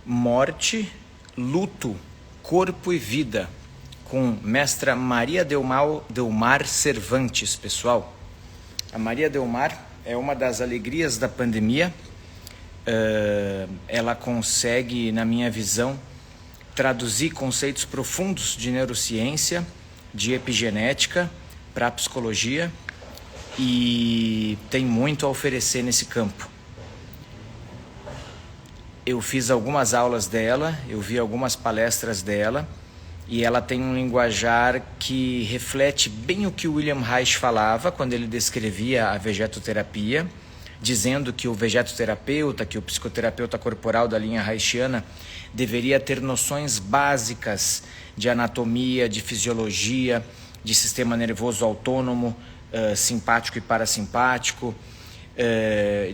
Morte, Luto, Corpo e Vida, com mestra Maria Delmar Cervantes, pessoal. A Maria Delmar é uma das alegrias da pandemia. Ela consegue, na minha visão, traduzir conceitos profundos de neurociência, de epigenética para a psicologia e tem muito a oferecer nesse campo. Eu fiz algumas aulas dela, eu vi algumas palestras dela e ela tem um linguajar que reflete bem o que o William Reich falava quando ele descrevia a vegetoterapia, dizendo que o vegetoterapeuta, que o psicoterapeuta corporal da linha Reichiana deveria ter noções básicas de anatomia, de fisiologia, de sistema nervoso autônomo, simpático e parasimpático,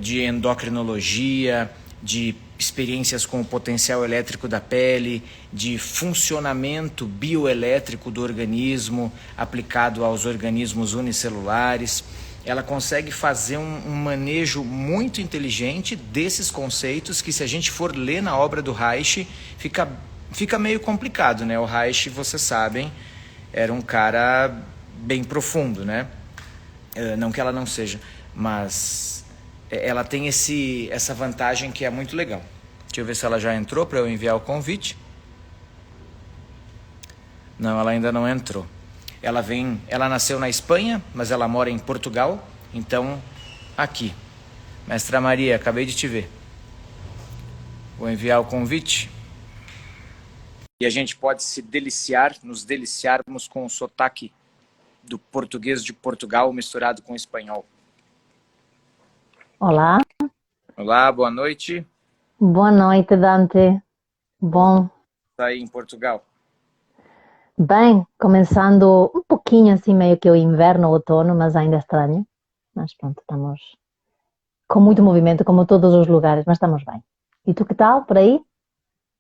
de endocrinologia, de experiências com o potencial elétrico da pele, de funcionamento bioelétrico do organismo aplicado aos organismos unicelulares. Ela consegue fazer um manejo muito inteligente desses conceitos que, se a gente for ler na obra do Reich, fica meio complicado, né? O Reich, vocês sabem, era um cara bem profundo, né? Não que ela não seja, mas ela tem essa vantagem que é muito legal. Deixa eu ver se ela já entrou para eu enviar o convite. Não, ela ainda não entrou. Ela nasceu na Espanha, mas ela mora em Portugal, então aqui. Mestra Maria, acabei de te ver. Vou enviar o convite. E a gente pode nos deliciarmos com o sotaque do português de Portugal misturado com o espanhol. Olá, Olá, boa noite. boa noite, Dante. Como Bom, está aí em Portugal? bem, começando um pouquinho assim, meio que o inverno, o outono, mas ainda estranho. Mas pronto, estamos com muito movimento, como todos os lugares, mas estamos bem. E tu que tal, por aí?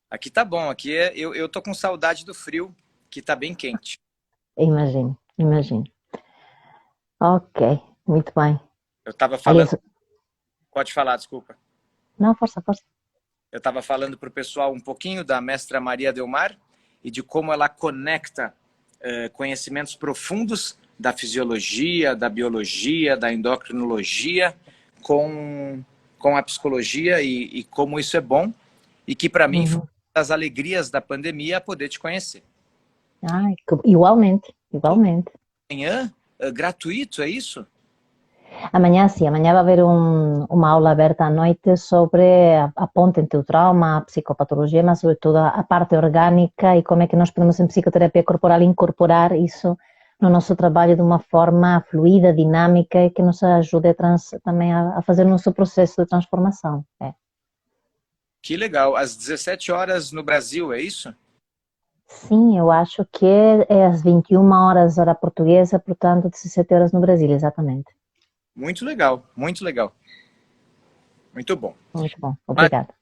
Aqui tá bom, eu tô com saudade do frio, que tá bem quente. Imagino, imagino. Ok, muito bem. Eu tava falando, Aliás, pode falar, desculpa. não, força, força. Eu estava falando para o pessoal um pouquinho da mestra Maria Delmar e de como ela conecta conhecimentos profundos da fisiologia, da biologia, da endocrinologia com a psicologia e como isso é bom e que para mim foi Uhum. uma das alegrias da pandemia poder te conhecer. Ai, igualmente, Tudo igualmente. amanhã, gratuito, é isso? Amanhã sim, amanhã vai haver uma aula aberta à noite sobre a ponte entre o trauma, a psicopatologia, mas sobretudo a parte orgânica e como é que nós podemos em psicoterapia corporal incorporar isso no nosso trabalho de uma forma fluida, dinâmica e que nos ajude também a fazer o nosso processo de transformação. É. Que legal. Às 17 horas no Brasil, é isso? Sim, eu acho que é às 21 horas hora portuguesa, portanto 17 horas no Brasil, exatamente. Muito legal, muito legal. Muito bom. Muito bom, Mas obrigada.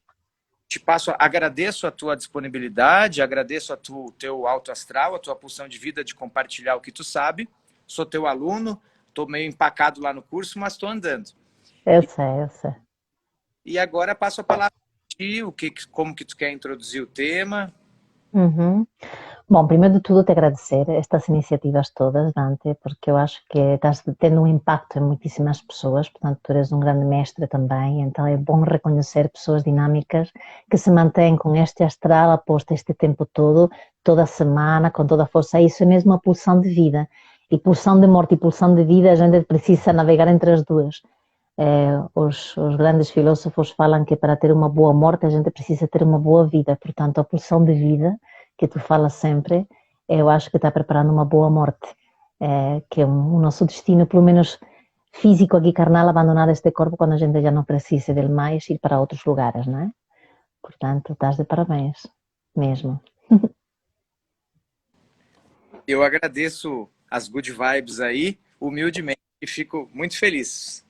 agradeço a tua disponibilidade, agradeço o teu alto astral, a tua pulsão de vida de compartilhar o que tu sabe. Sou teu aluno, estou meio empacado lá no curso, mas estou andando. Eu E, sei, eu sei. e agora passo a palavra para ti, como que tu quer introduzir o tema. Uhum. Bom, primeiro de tudo te agradecer estas iniciativas todas, Dante, porque eu acho que estás tendo um impacto em muitíssimas pessoas, portanto tu eres um grande mestre também, então é bom reconhecer pessoas dinâmicas que se mantêm com este astral aposto este tempo todo, toda semana, com toda a força, isso é mesmo a pulsão de vida, e pulsão de morte e pulsão de vida a gente precisa navegar entre as duas. Os grandes filósofos falam que para ter uma boa morte a gente precisa ter uma boa vida, portanto a pulsão de vida que tu falas sempre, eu acho que está preparando uma boa morte, que é o nosso destino, pelo menos físico aqui carnal, abandonar este corpo quando a gente já não precisa dele mais, ir para outros lugares, não é? Portanto, estás de parabéns, mesmo. Eu agradeço as good vibes aí, humildemente, e fico muito feliz.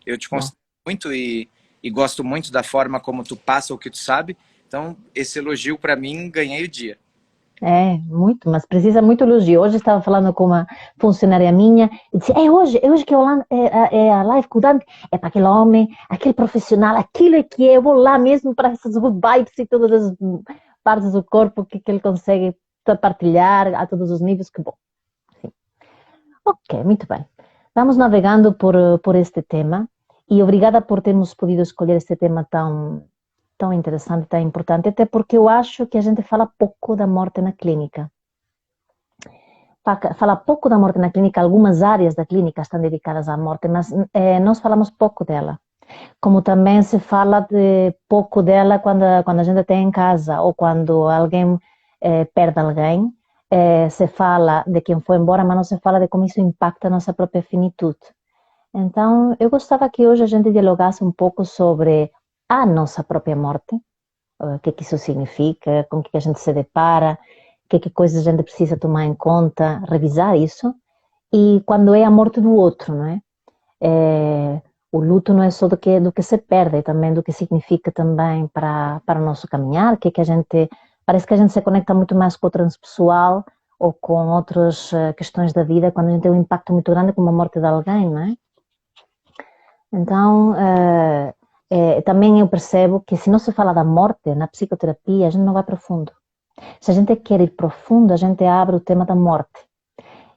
Eu te Bom, considero muito e gosto muito da forma como tu passa o que tu sabe, então esse elogio para mim ganhei o dia. É, muito, mas precisa muito elogio. Hoje estava falando com uma funcionária minha e disse, é hoje que é a live com o Dante, é para aquele homem, aquele profissional, aquilo é que é, eu vou lá mesmo para essas good vibes e todas as partes do corpo que ele consegue partilhar a todos os níveis, que bom. Sim. Ok, muito bem. Vamos navegando por este tema e obrigada por termos podido escolher este tema tão interessante, tão importante, até porque eu acho que a gente fala pouco da morte na clínica. Fala pouco da morte na clínica, algumas áreas da clínica estão dedicadas à morte, mas nós falamos pouco dela. Como também se fala pouco dela quando a gente tem em casa, ou quando alguém perde alguém, se fala de quem foi embora, mas não se fala de como isso impacta a nossa própria finitude. Então, eu gostava que hoje a gente dialogasse um pouco sobre a nossa própria morte, o que isso significa, com o que a gente se depara, que coisas a gente precisa tomar em conta, revisar isso, e quando é a morte do outro, não é? O luto não é só do que se perde, é também do que significa também para o nosso caminhar, que a gente, parece que a gente se conecta muito mais com o transpessoal ou com outras questões da vida, quando a gente tem um impacto muito grande como a morte de alguém, não é? Então, também eu percebo que se não se fala da morte na psicoterapia, a gente não vai profundo. Se a gente quer ir profundo, a gente abre o tema da morte.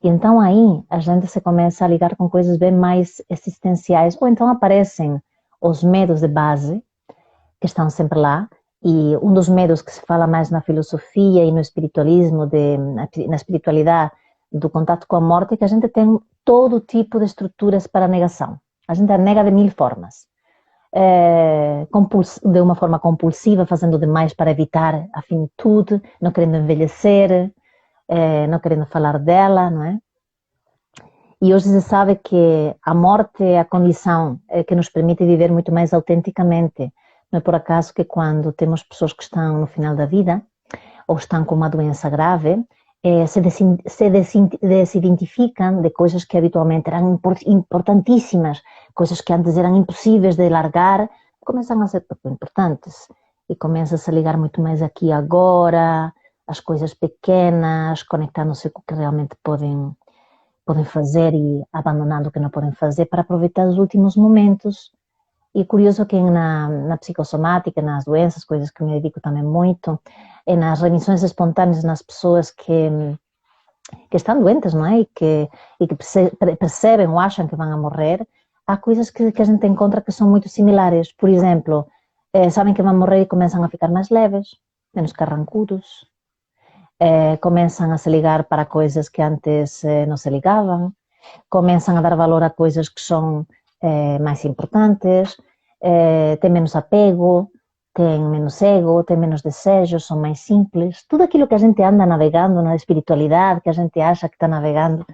E então aí a gente se começa a ligar com coisas bem mais existenciais, ou então aparecem os medos de base, que estão sempre lá, e um dos medos que se fala mais na filosofia e no espiritualismo, na espiritualidade, do contato com a morte, é que a gente tem todo tipo de estruturas para a negação. A gente a nega de mil formas. De uma forma compulsiva, fazendo demais para evitar a finitude, não querendo envelhecer, não querendo falar dela, não é? E hoje se sabe que a morte é a condição que nos permite viver muito mais autenticamente. Não é por acaso que quando temos pessoas que estão no final da vida, ou estão com uma doença grave, se identificam de coisas que habitualmente eram importantíssimas, coisas que antes eram impossíveis de largar, começam a ser importantes. E começa-se a ligar muito mais aqui e agora, as coisas pequenas, conectando-se com o que realmente podem fazer e abandonando o que não podem fazer para aproveitar os últimos momentos. E é curioso que na psicossomática, nas doenças, coisas que me dedico também muito, é nas remissões espontâneas nas pessoas que estão doentes, não é? E que percebem ou acham que vão morrer, há coisas que a gente encontra que são muito similares. Por exemplo, sabem que vão morrer e começam a ficar mais leves, menos carrancudos, começam a se ligar para coisas que antes não se ligavam, começam a dar valor a coisas que são mais importantes, têm menos apego, têm menos ego, têm menos desejos, são mais simples. Tudo aquilo que a gente anda navegando na espiritualidade, que a gente acha que está navegando,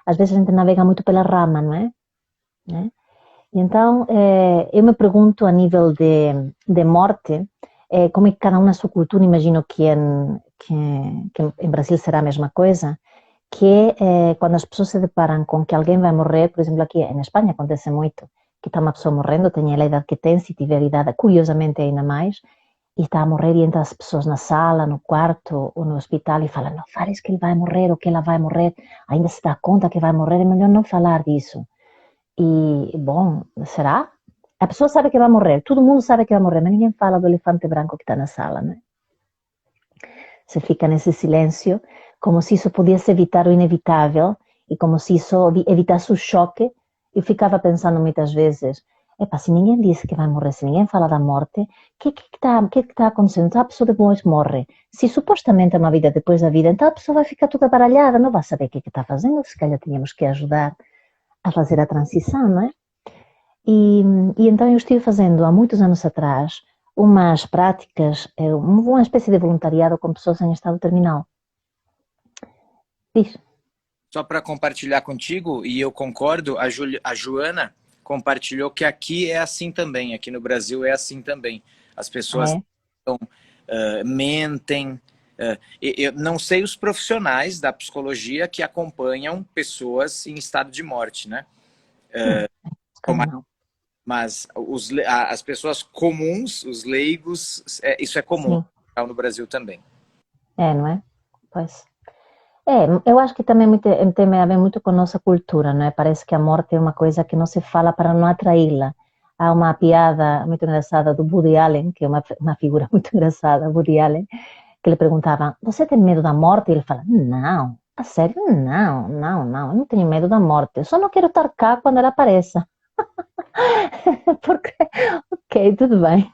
às vezes a gente navega muito pela rama, não é? E então, eu me pergunto a nível de morte, como é que cada um na sua cultura, imagino que em Brasil será a mesma coisa, que é quando as pessoas se deparam com que alguém vai morrer, por exemplo, aqui em Espanha acontece muito, que está uma pessoa morrendo, tem a idade que tem, se tiver idade, curiosamente ainda mais, e está a morrer e entra as pessoas na sala, no quarto ou no hospital e falam, não fales que ele vai morrer ou que ela vai morrer, ainda se dá conta que vai morrer, é melhor não falar disso. E, bom, será? A pessoa sabe que vai morrer, todo mundo sabe que vai morrer, mas ninguém fala do elefante branco que está na sala, né? Você fica nesse silêncio, como se isso pudesse evitar o inevitável e como se isso evitasse o choque. Eu ficava pensando muitas vezes, epa, se ninguém disse que vai morrer, se ninguém fala da morte, o que está acontecendo? Então a pessoa depois morre. Se supostamente é uma vida depois da vida, então a pessoa vai ficar toda baralhada, não vai saber o que está fazendo, se calhar tínhamos que ajudar a fazer a transição, não é? E então eu estive fazendo há muitos anos atrás umas práticas, uma espécie de voluntariado com pessoas em estado terminal. Diz. Só para compartilhar contigo, e eu concordo, a Joana compartilhou que aqui é assim também, aqui no Brasil é assim também. As pessoas mentem. Eu não sei os profissionais da psicologia que acompanham pessoas em estado de morte, né? Mas as pessoas comuns, os leigos, isso é comum no Brasil também. não é? Pois. Eu acho que também tem a ver muito com a nossa cultura, não é? Parece que a morte é uma coisa que não se fala para não atraí-la. Há uma piada muito engraçada do Woody Allen, que é uma figura muito engraçada, Woody Allen, que lhe perguntavam, você tem medo da morte? E ele fala, não, a sério, não, não, não, eu não tenho medo da morte, eu só não quero estar cá quando ela apareça. Porque, ok, tudo bem.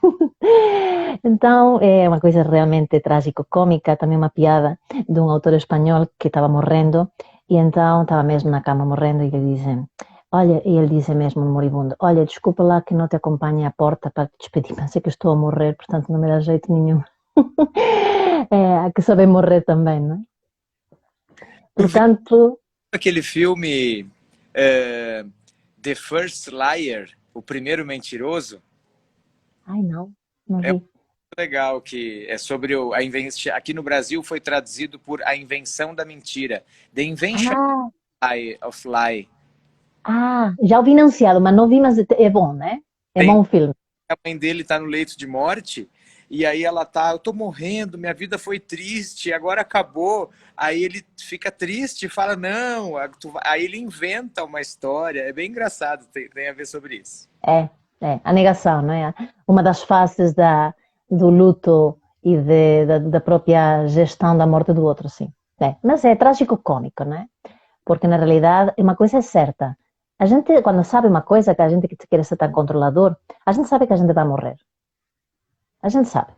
Então, é uma coisa realmente trágico-cômica, também uma piada de um autor espanhol que estava morrendo, e então estava mesmo na cama morrendo, e lhe dizem, olha, e ele diz mesmo, moribundo, olha, desculpa lá que não te acompanhe à porta para te despedir, pensei que estou a morrer, portanto não me dá jeito nenhum. Há que saber morrer também, não é? Tu viu Portanto, aquele filme The First Liar, O Primeiro Mentiroso? ai não, não É vi. muito legal, que é sobre a invenção. Aqui no Brasil foi traduzido por A Invenção da Mentira. The Invention Ah, of Lie. já ouvi anunciado, mas não vi, mas é bom, né? É Tem bom o filme. a mãe dele tá no leito de morte, e aí ela tá, eu tô morrendo, minha vida foi triste, agora acabou. Aí ele fica triste e fala, não, aí ele inventa uma história, é bem engraçado, tem a ver sobre isso. É, a negação, não é? Uma das faces do luto e da própria gestão da morte do outro, sim. Mas é trágico-cômico, não é? Porque na realidade uma coisa é certa. A gente, quando sabe uma coisa, que a gente que quer ser tão controlador, a gente sabe que a gente vai morrer. A gente sabe,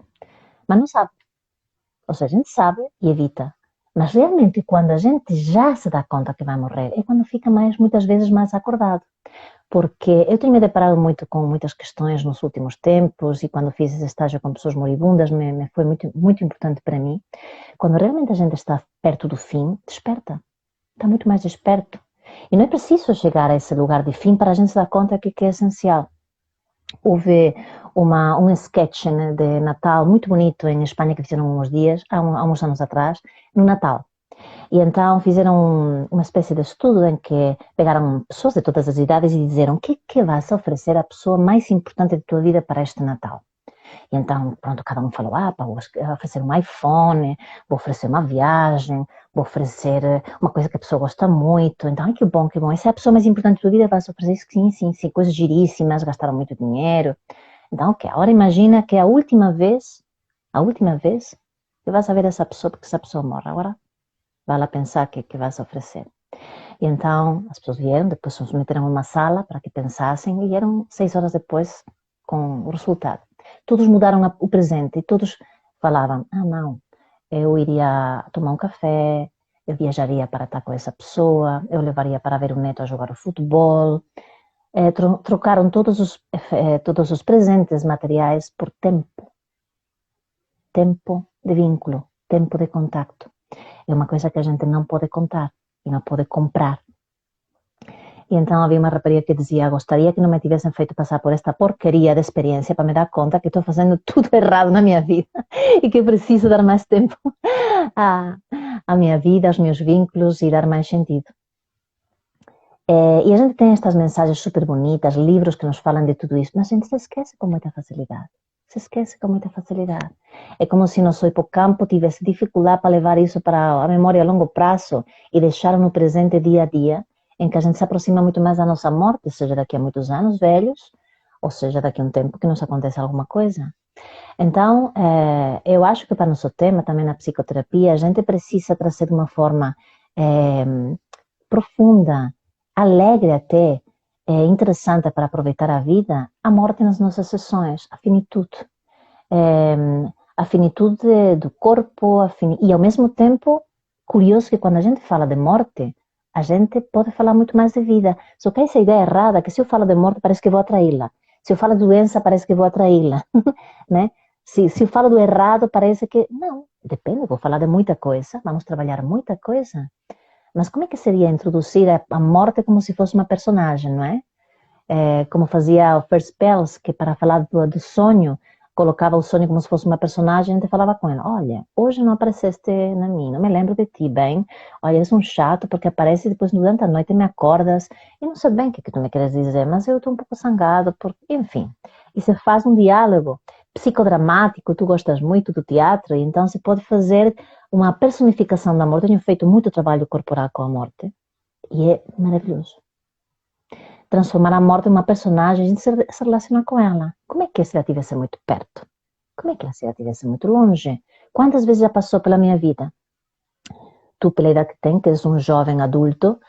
mas não sabe. Ou seja, a gente sabe e evita. Mas realmente, quando a gente já se dá conta que vai morrer, é quando fica muitas vezes mais acordado. Porque eu tenho me deparado muito com muitas questões nos últimos tempos e quando fiz esse estágio com pessoas moribundas me foi muito, muito importante para mim. Quando realmente a gente está perto do fim, desperta. Está muito mais desperto. E não é preciso chegar a esse lugar de fim para a gente se dar conta que é essencial. Houve um sketch, né, de Natal muito bonito em Espanha que fizeram uns dias, há uns anos atrás, no Natal. E então fizeram uma espécie de estudo em que pegaram pessoas de todas as idades e disseram o que vais oferecer à pessoa mais importante da tua vida para este Natal. E então, pronto, cada um falou, vou oferecer um iPhone, vou oferecer uma viagem, vou oferecer uma coisa que a pessoa gosta muito. Então, ai, que bom, que bom. Essa é a pessoa mais importante da tua vida, vais oferecer isso? Sim, sim, sim, coisas giríssimas, gastaram muito dinheiro. Então, ok, agora imagina que é a última vez que vais a ver essa pessoa, porque essa pessoa morre. Agora, vai lá pensar que vais oferecer. E então, as pessoas vieram, depois nos meteram numa sala para que pensassem, e vieram 6 horas depois com o resultado. Todos mudaram o presente e todos falavam, não, eu iria tomar um café, eu viajaria para estar com essa pessoa, eu levaria para ver o neto a jogar o futebol. Trocaram todos os presentes materiais por tempo de vínculo, tempo de contacto. É uma coisa que a gente não pode contar e não pode comprar. E então havia uma rapariga que dizia, gostaria que não me tivessem feito passar por esta porcaria de experiência para me dar conta que estou fazendo tudo errado na minha vida e que preciso dar mais tempo à minha vida, aos meus vínculos e dar mais sentido. E a gente tem estas mensagens super bonitas, livros que nos falam de tudo isso, mas a gente se esquece com muita facilidade. Se esquece com muita facilidade. É como se nosso hipocampo tivesse dificuldade para levar isso para a memória a longo prazo e deixar no presente dia a dia, em que a gente se aproxima muito mais da nossa morte, seja daqui a muitos anos velhos, ou seja daqui a um tempo que nos acontece alguma coisa. Então, eu acho que para nosso tema, também na psicoterapia, a gente precisa trazer de uma forma profunda, alegre até, interessante para aproveitar a vida, a morte nas nossas sessões, a finitude. A finitude do corpo, e ao mesmo tempo, curioso que quando a gente fala de morte, a gente pode falar muito mais de vida. Só que essa ideia errada, que se eu falo de morte, parece que vou atraí-la. Se eu falo de doença, parece que vou atraí-la. Né? Se eu falo do errado, parece que... Não, depende, vou falar de muita coisa, vamos trabalhar muita coisa. Mas como é que seria introduzir a morte como se fosse uma personagem, não é? Como fazia o First Pels, que para falar do sonho, colocava o sonho como se fosse uma personagem e falava com ela, olha, hoje não apareceste na mim, não me lembro de ti bem, olha, és um chato porque aparece depois durante a noite me acordas, e não sei bem o que tu me queres dizer, mas eu estou um pouco zangado, enfim, e se faz um diálogo, psicodramático, tu gostas muito do teatro, então se pode fazer uma personificação da morte. Eu tenho feito muito trabalho corporal com a morte e é maravilhoso. Transformar a morte em uma personagem, a gente se relacionar com ela. Como é que é se ela estivesse muito perto? Como é que ela se ela estivesse muito longe? Quantas vezes já passou pela minha vida? Tu, pela idade que tem, que és um jovem adulto,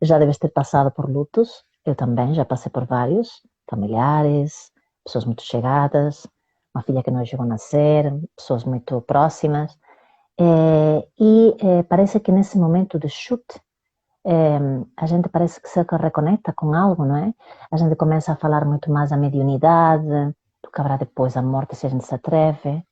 já deves ter passado por lutos. Eu também, já passei por vários. Familiares, pessoas muito chegadas, uma filha que não chegou a nascer, pessoas muito próximas. Parece que nesse momento de chute, a gente parece que se reconecta com algo, não é? A gente começa a falar muito mais da mediunidade, do que haverá depois da morte, se a gente se atreve,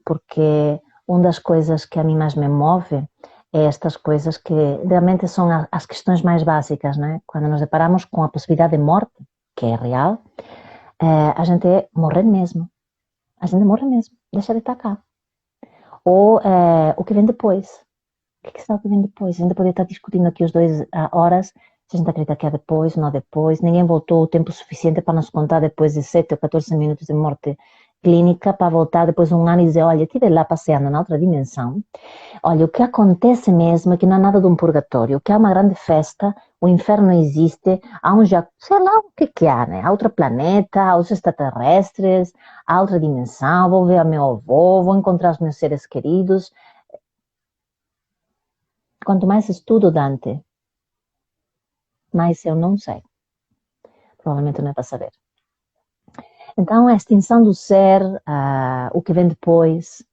porque uma das coisas que a mim mais me move é estas coisas que realmente são as questões mais básicas, não é? Quando nos deparamos com a possibilidade de morte, que é real, a gente morre mesmo. A gente morre mesmo, deixa de estar cá. Ou o que vem depois. O que será que vem depois? A gente poderia estar discutindo aqui os dois horas, se a gente acredita que é depois, não depois. Ninguém voltou o tempo suficiente para nos contar depois de 7 ou 14 minutos de morte clínica, para voltar depois de um ano e dizer, olha, estive lá passeando na outra dimensão. Olha, o que acontece mesmo é que não há nada de um purgatório, que há uma grande festa, o inferno existe, há um já, sei lá o que há, né? Há outro planeta, há os extraterrestres, há outra dimensão, vou ver a meu avô, vou encontrar os meus seres queridos. Quanto mais estudo, Dante, mais eu não sei. Provavelmente não é para saber. Então, a extinção do ser, o que vem depois,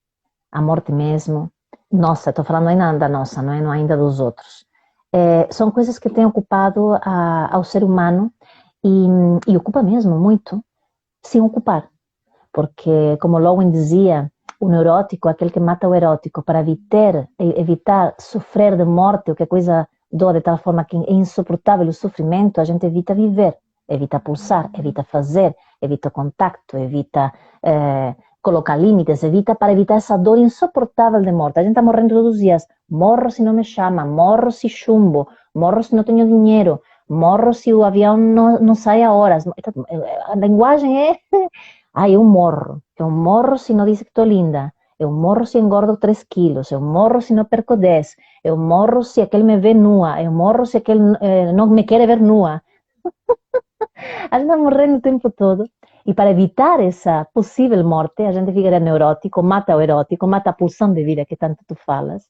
a morte mesmo, nossa, estou falando ainda da nossa, não é ainda dos outros. São coisas que têm ocupado ao ser humano e ocupa mesmo muito, sem ocupar. Porque, como Lowen dizia, o neurótico é aquele que mata o erótico, para evitar sofrer de morte, ou que a coisa doa de tal forma que é insuportável o sofrimento, a gente evita viver, evita pulsar, evita fazer, evita contacto, evita colocar limites, para evitar essa dor insuportável de morte. A gente está morrendo todos os dias. Morro se não me chama, morro se chumbo, morro se não tenho dinheiro, morro se o avião não sai a horas. A linguagem é... eu morro se não disse que estou linda, eu morro se engordo 3 quilos, eu morro se não perco 10, eu morro se aquele me vê nua, eu morro se aquele não me quer ver nua. A gente está morrendo o tempo todo. E para evitar essa possível morte, a gente fica neurótico, mata o erótico, mata a pulsão de vida que tanto tu falas.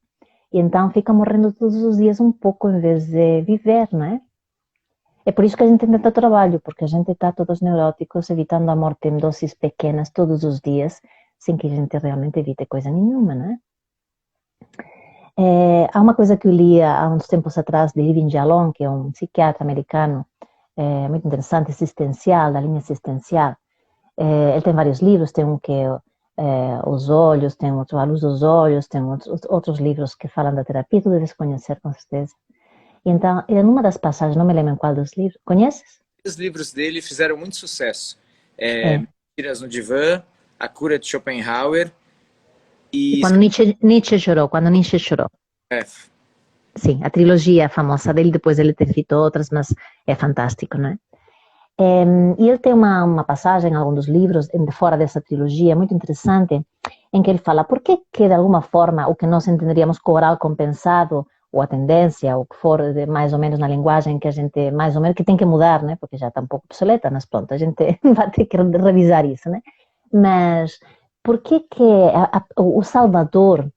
E então fica morrendo todos os dias um pouco em vez de viver, não é? É por isso que a gente tem tanto trabalho, porque a gente está todos neuróticos, evitando a morte em doses pequenas todos os dias, sem que a gente realmente evite coisa nenhuma, não é? Há uma coisa que eu li há uns tempos atrás de Irving Yalom, que é um psiquiatra americano, muito interessante, existencial, da linha existencial. Ele tem vários livros, tem um que é Os Olhos, tem outro A Luz dos Olhos, tem outros livros que falam da terapia, tu deves conhecer com certeza. Então, numa das passagens, não me lembro em qual dos livros, conheces? Os livros dele fizeram muito sucesso. Mentiras no Divã, A Cura de Schopenhauer e quando Nietzsche chorou, Sim, a trilogia famosa dele, depois ele ter feito outras, mas é fantástico, não é? E ele tem uma passagem em algum dos livros, fora dessa trilogia, muito interessante, em que ele fala por que de alguma forma o que nós entenderíamos como oral compensado, ou a tendência, ou o que for, mais ou menos na linguagem que a gente, mais ou menos, que tem que mudar, né? Porque já está um pouco obsoleta, mas pronto, a gente vai ter que revisar isso, né? Mas por que o Salvador,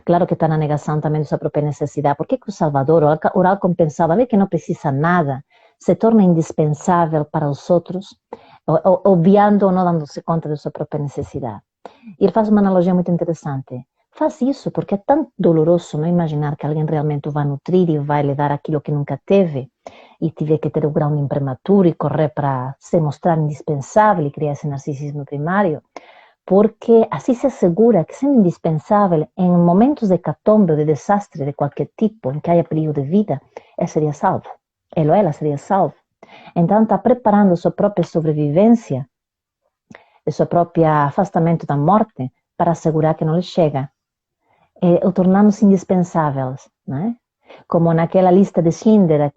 claro que está na negação também da sua própria necessidade, por que o Salvador, o oral compensado, a ver que não precisa nada, se torna indispensável para os outros, obviando ou não dando-se conta da sua própria necessidade? E ele faz uma analogia muito interessante. Faz isso porque é tão doloroso não imaginar que alguém realmente o vai nutrir e vai lhe dar aquilo que nunca teve e tiver que ter o grau de imprematuro e correr para se mostrar indispensável e criar esse narcisismo primário, porque assim se assegura que, sendo indispensável em momentos de hecatombe ou de desastre de qualquer tipo, em que haya perigo de vida, ele seria salvo. Ele ou ela seria salvo. Então está preparando a sua própria sobrevivência, o seu próprio afastamento da morte, para assegurar que não lhe chega. O tornando-se indispensáveis, né? Como naquela lista de Schindler,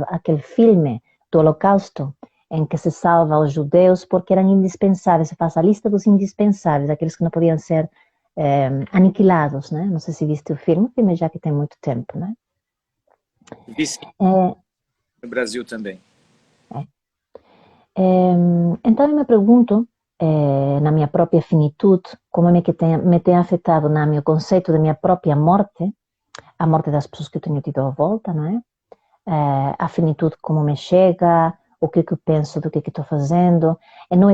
aquele filme do Holocausto, em que se salva os judeus porque eram indispensáveis. Se faz a lista dos indispensáveis, aqueles que não podiam ser aniquilados, né? Não sei se viste o filme já que tem muito tempo, né? Vi sim, no Brasil também. Então eu me pergunto, na minha própria finitude, como me tem afetado no meu conceito da minha própria morte, a morte das pessoas que eu tenho tido à volta, não é? A finitude como me chega, o que eu penso do que estou fazendo,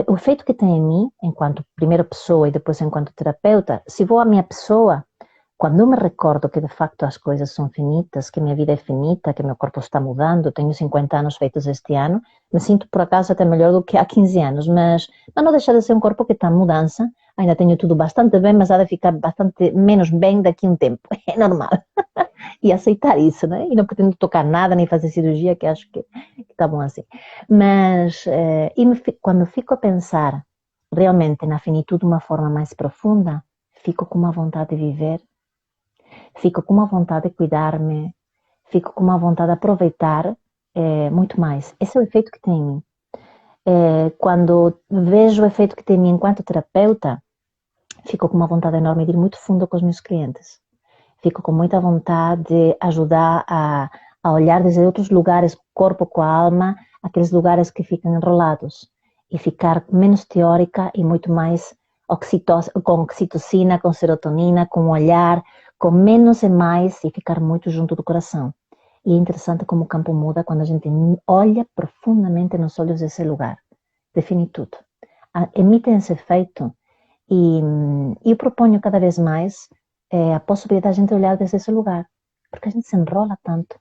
o efeito que tem em mim, enquanto primeira pessoa e depois enquanto terapeuta. Se vou à minha pessoa, quando eu me recordo que de facto as coisas são finitas, que minha vida é finita, que meu corpo está mudando, tenho 50 anos feitos este ano, me sinto por acaso até melhor do que há 15 anos, mas não deixa de ser um corpo que está em mudança, ainda tenho tudo bastante bem, mas há de ficar bastante menos bem daqui a um tempo, é normal. E aceitar isso, né? E não pretendo tocar nada, nem fazer cirurgia, que acho que está bom assim. Mas, quando fico a pensar realmente na finitude de uma forma mais profunda, fico com uma vontade de viver, fico com uma vontade de cuidar-me, fico com uma vontade de aproveitar muito mais. Esse é o efeito que tem em mim. Quando vejo o efeito que tem em mim enquanto terapeuta, fico com uma vontade enorme de ir muito fundo com os meus clientes. Fico com muita vontade de ajudar a olhar desde outros lugares, corpo com a alma, aqueles lugares que ficam enrolados, e ficar menos teórica e muito mais com oxitocina, com serotonina, com olhar, com menos e mais, e ficar muito junto do coração. E é interessante como o campo muda quando a gente olha profundamente nos olhos desse lugar, de finitude. Emite esse efeito, e eu proponho cada vez mais a possibilidade de a gente olhar desde esse lugar, porque a gente se enrola tanto,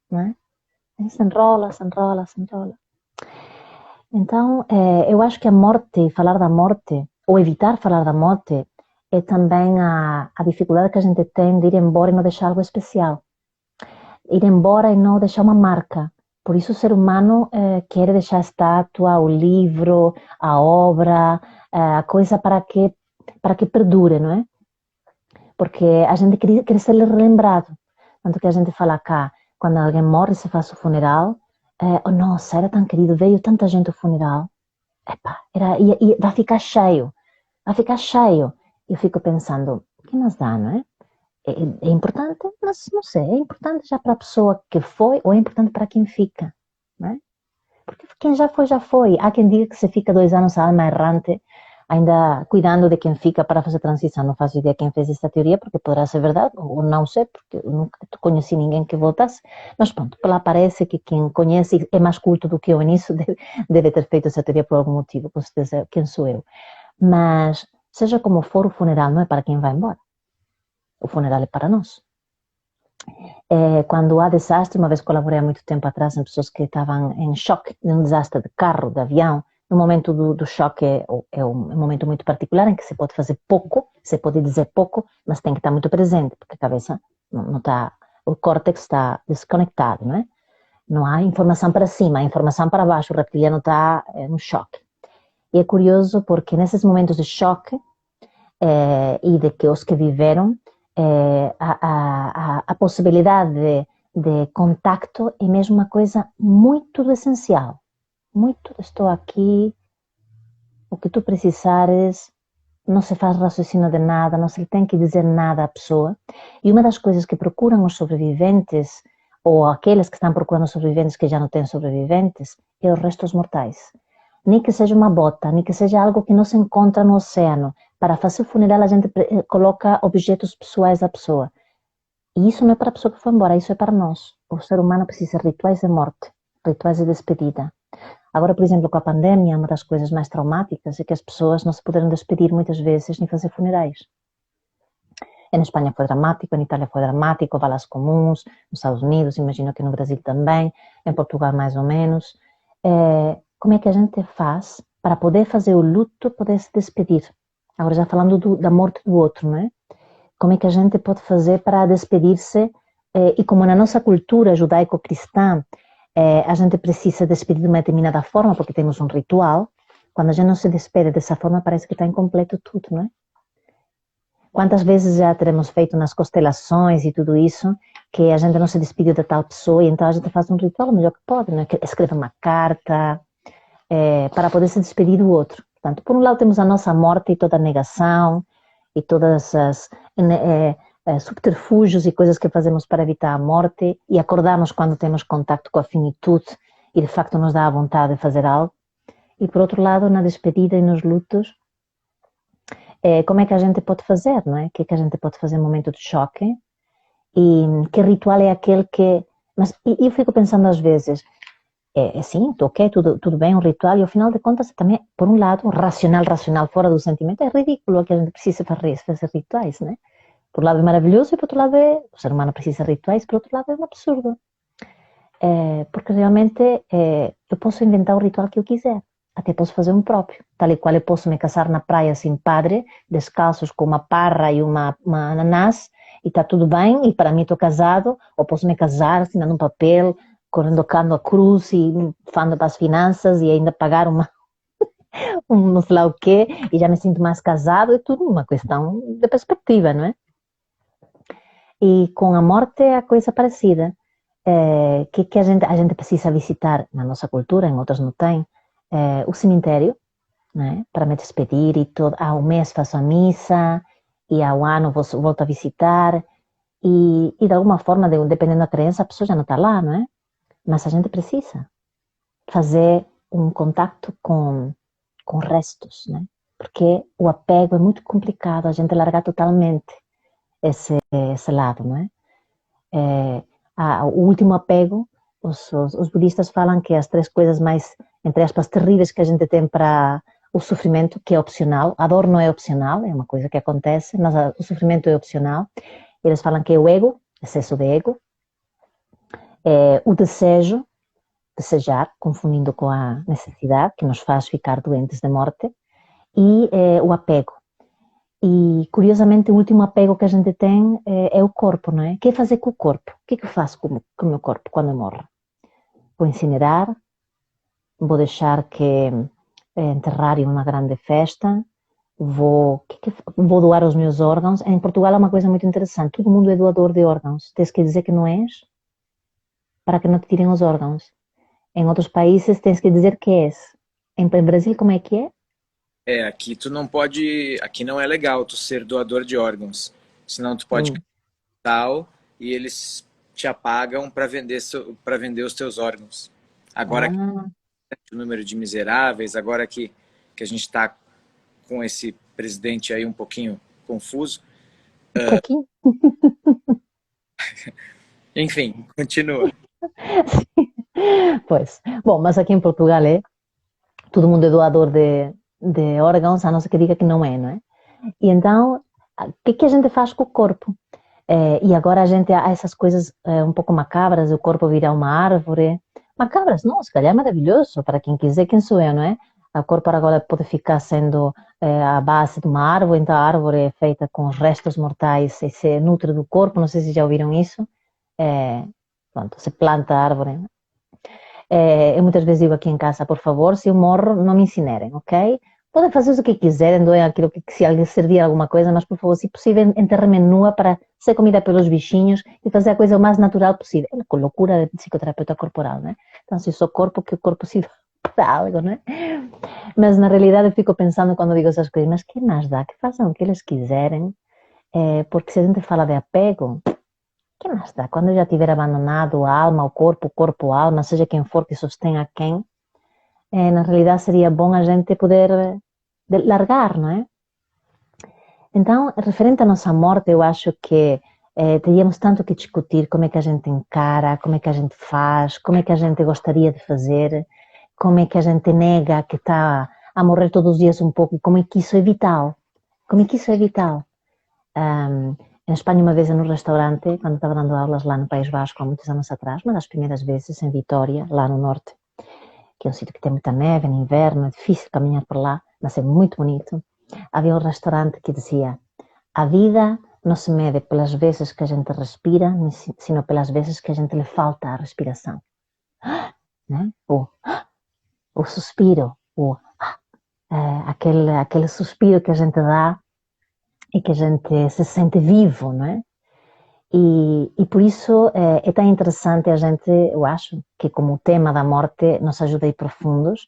não é? A gente se enrola. Então, eu acho que a morte, falar da morte, ou evitar falar da morte, é também a dificuldade que a gente tem de ir embora e não deixar algo especial. Ir embora e não deixar uma marca. Por isso o ser humano quer deixar a estátua, o livro, a obra, a coisa para que perdure, não é? Porque a gente quer ser relembrado. Tanto que a gente fala cá, quando alguém morre, se faz o funeral, oh, nossa, era tão querido, veio tanta gente ao funeral, e vai ficar cheio. Eu fico pensando, o que nos dá, não é? É importante, mas não sei, é importante já para a pessoa que foi ou é importante para quem fica, não é? Porque quem já foi, já foi. Há quem diga que se fica 2 anos a alma errante, ainda cuidando de quem fica para fazer transição. Não faço ideia quem fez essa teoria, porque poderá ser verdade, ou não sei, porque eu nunca conheci ninguém que voltasse. Mas pronto, lá parece que quem conhece é mais culto do que eu nisso, deve ter feito essa teoria por algum motivo, com certeza, quem sou eu. Mas, seja como for, o funeral não é para quem vai embora. O funeral é para nós. Quando há desastre, uma vez colaborei há muito tempo atrás em pessoas que estavam em choque de um desastre de carro, de avião. No momento do choque é um momento muito particular em que se pode fazer pouco, se pode dizer pouco, mas tem que estar muito presente, porque a cabeça não está, o córtex está desconectado, não é? Não há informação para cima, há informação para baixo, o reptiliano está no choque. E é curioso porque nesses momentos de choque e de que os que viveram, a possibilidade de contacto é mesmo uma coisa muito essencial. Muito, estou aqui, o que tu precisares, não se faz raciocínio de nada, não se tem que dizer nada à pessoa. E uma das coisas que procuram os sobreviventes, ou aqueles que estão procurando sobreviventes que já não têm sobreviventes, é os restos mortais. Nem que seja uma bota, nem que seja algo que não se encontra no oceano. Para fazer funeral a gente coloca objetos pessoais da pessoa. E isso não é para a pessoa que foi embora, isso é para nós. O ser humano precisa de rituais de morte, rituais de despedida. Agora, por exemplo, com a pandemia, uma das coisas mais traumáticas é que as pessoas não se puderam despedir muitas vezes nem fazer funerais. Em Espanha foi dramático, em Itália foi dramático, balas comuns, nos Estados Unidos, imagino que no Brasil também, em Portugal mais ou menos. Como é que a gente faz para poder fazer o luto, poder se despedir? Agora já falando da morte do outro, não é? Como é que a gente pode fazer para despedir-se? E como na nossa cultura judaico-cristã, a gente precisa despedir de uma determinada forma, porque temos um ritual. Quando a gente não se despede dessa forma, parece que está incompleto tudo, não é? Quantas vezes já teremos feito nas constelações e tudo isso, que a gente não se despediu da tal pessoa, e então a gente faz um ritual o melhor que pode, né? Escreve uma carta, para poder se despedir do outro. Portanto, por um lado temos a nossa morte e toda a negação e todas as subterfúgios e coisas que fazemos para evitar a morte e acordamos quando temos contato com a finitude e de facto nos dá a vontade de fazer algo. E por outro lado, na despedida e nos lutos, como é que a gente pode fazer, não é? O que é que a gente pode fazer no momento de choque? E que ritual é aquele que... Mas eu fico pensando às vezes, sim, ok, tudo bem, um ritual, e ao final de contas também, por um lado, racional, fora do sentimento, é ridículo que a gente precisa fazer rituais, né? Por um lado é maravilhoso e por outro lado o ser humano precisa de rituais, por outro lado é um absurdo. Porque realmente eu posso inventar o ritual que eu quiser, até posso fazer um próprio, tal e qual eu posso me casar na praia sem padre, descalços com uma parra e uma ananás, e está tudo bem, e para mim estou casado, ou posso me casar assinando um papel, colocando a cruz e falando para as finanças e ainda pagar não sei lá o quê, e já me sinto mais casado, é tudo uma questão de perspectiva, não é? E com a morte é a coisa parecida. Que a gente precisa visitar na nossa cultura, em outras não tem, o cemitério, né? Para me despedir e todo, ao mês faço a missa e ao ano volto a visitar e de alguma forma, dependendo da crença, a pessoa já não está lá, não é? Mas a gente precisa fazer um contato com restos, né? Porque o apego é muito complicado, a gente largar totalmente esse lado, não é? O último apego, os budistas falam que as 3 coisas mais, entre aspas, terríveis que a gente tem para o sofrimento, que é opcional, a dor não é opcional, é uma coisa que acontece, mas o sofrimento é opcional. Eles falam que é o ego, excesso de ego, o desejo, desejar, confundindo com a necessidade, que nos faz ficar doentes de morte, e o apego. E, curiosamente, o último apego que a gente tem é o corpo, não é? O que é fazer com o corpo? O que é que eu faço com o meu corpo quando eu morro? Vou incinerar, vou deixar que enterrar em uma grande festa, vou doar os meus órgãos. Em Portugal é uma coisa muito interessante, todo mundo é doador de órgãos. Tens que dizer que não és para que não te tirem os órgãos. Em outros países tens que dizer que és. Em Brasil como é que é? Aqui tu não pode, aqui não é legal tu ser doador de órgãos, senão tu pode tal e eles te apagam para vender os teus órgãos. Agora que o número de miseráveis, agora que a gente está com esse presidente aí um pouquinho confuso. Um pouquinho? Enfim, continua. Pois, bom, mas aqui em Portugal todo mundo é doador de órgãos, a não ser que diga que não é? E então, o que a gente faz com o corpo? E agora há essas coisas um pouco macabras, o corpo virar uma árvore. Macabras, não, se calhar é maravilhoso, para quem quiser, quem sou eu, não é? O corpo agora pode ficar sendo a base de uma árvore, então a árvore é feita com os restos mortais e se nutre do corpo, não sei se já ouviram isso. Pronto, se planta a árvore. Eu muitas vezes digo aqui em casa, por favor, se eu morro, não me incinerem, ok? Podem fazer o que quiserem, doem aquilo que se alguém servir alguma coisa, mas por favor, se possível, enterrem-me nua para ser comida pelos bichinhos e fazer a coisa o mais natural possível. Com loucura de psicoterapeuta corporal, né? Então, se eu sou corpo, que o corpo sirva para algo, né? Mas na realidade eu fico pensando quando digo essas coisas, mas que mais dá? Que façam o que eles quiserem, porque se a gente fala de apego, que mais dá? Quando eu já tiver abandonado a alma, o corpo, a alma, seja quem for que sostenha quem, na realidade seria bom a gente poder largar, não é? Então, referente à nossa morte, eu acho que teríamos tanto que discutir como é que a gente encara, como é que a gente faz, como é que a gente gostaria de fazer, como é que a gente nega que está a morrer todos os dias um pouco, como é que isso é vital. Como é que isso é vital. Em Espanha, uma vez no restaurante, quando estava dando aulas lá no País Vasco, há muitos anos atrás, uma das primeiras vezes em Vitória, lá no norte, que é um sítio que tem muita neve no inverno, é difícil caminhar por lá, mas é muito bonito. Havia um restaurante que dizia: a vida não se mede pelas vezes que a gente respira, sino pelas vezes que a gente lhe falta a respiração. Né? O suspiro, aquele suspiro que a gente dá e que a gente se sente vivo, não é? E por isso é tão interessante a gente, eu acho, que como o tema da morte nos ajuda a ir profundos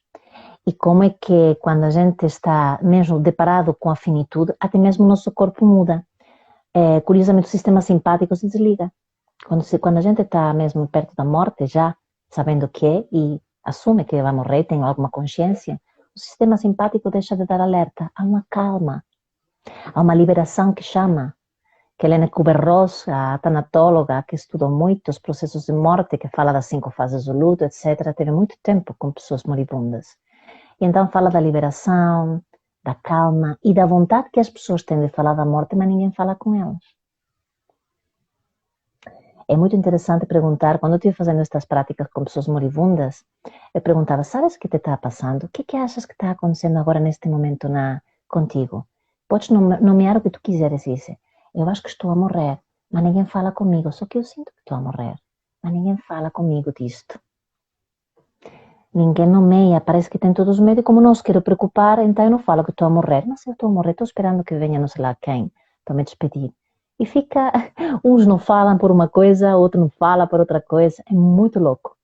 E como é que quando a gente está mesmo deparado com a finitude, até mesmo o nosso corpo muda. Curiosamente, o sistema simpático se desliga. Quando a gente está mesmo perto da morte, já sabendo o que é e assume que vai morrer, tem alguma consciência, o sistema simpático deixa de dar alerta. Há uma calma, há uma liberação que chama. Que Helene Kubler-Ross, a tanatóloga que estudou muito os processos de morte, que fala das 5 fases do luto, etc., teve muito tempo com pessoas moribundas. E então fala da liberação, da calma e da vontade que as pessoas têm de falar da morte, mas ninguém fala com elas. É muito interessante perguntar, quando eu estive fazendo estas práticas com pessoas moribundas, eu perguntava, sabes o que te está passando? O que achas que está acontecendo agora neste momento contigo? Podes nomear o que tu quiseres, disse. Eu acho que estou a morrer, mas ninguém fala comigo, só que eu sinto que estou a morrer, mas ninguém fala comigo disto. Ninguém nomeia, parece que tem todos medo, e como não os quero preocupar, então eu não falo que estou a morrer, mas eu estou a morrer, estou esperando que venha não sei lá quem, para me despedir. E fica, uns não falam por uma coisa, outro não fala por outra coisa, é muito louco.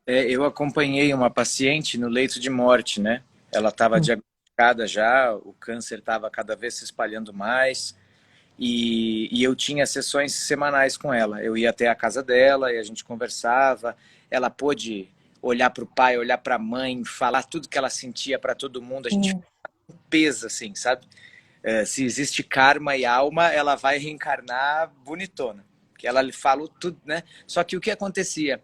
Eu acompanhei uma paciente no leito de morte, né? Ela estava diagnosticada já, o câncer estava cada vez se espalhando mais, e eu tinha sessões semanais com ela. Eu ia até a casa dela e a gente conversava. Ela pôde olhar para o pai, olhar para a mãe, falar tudo que ela sentia para todo mundo. A gente pesa, assim, sabe? Se existe karma e alma, ela vai reencarnar bonitona. Que ela lhe falou tudo, né? Só que o que acontecia?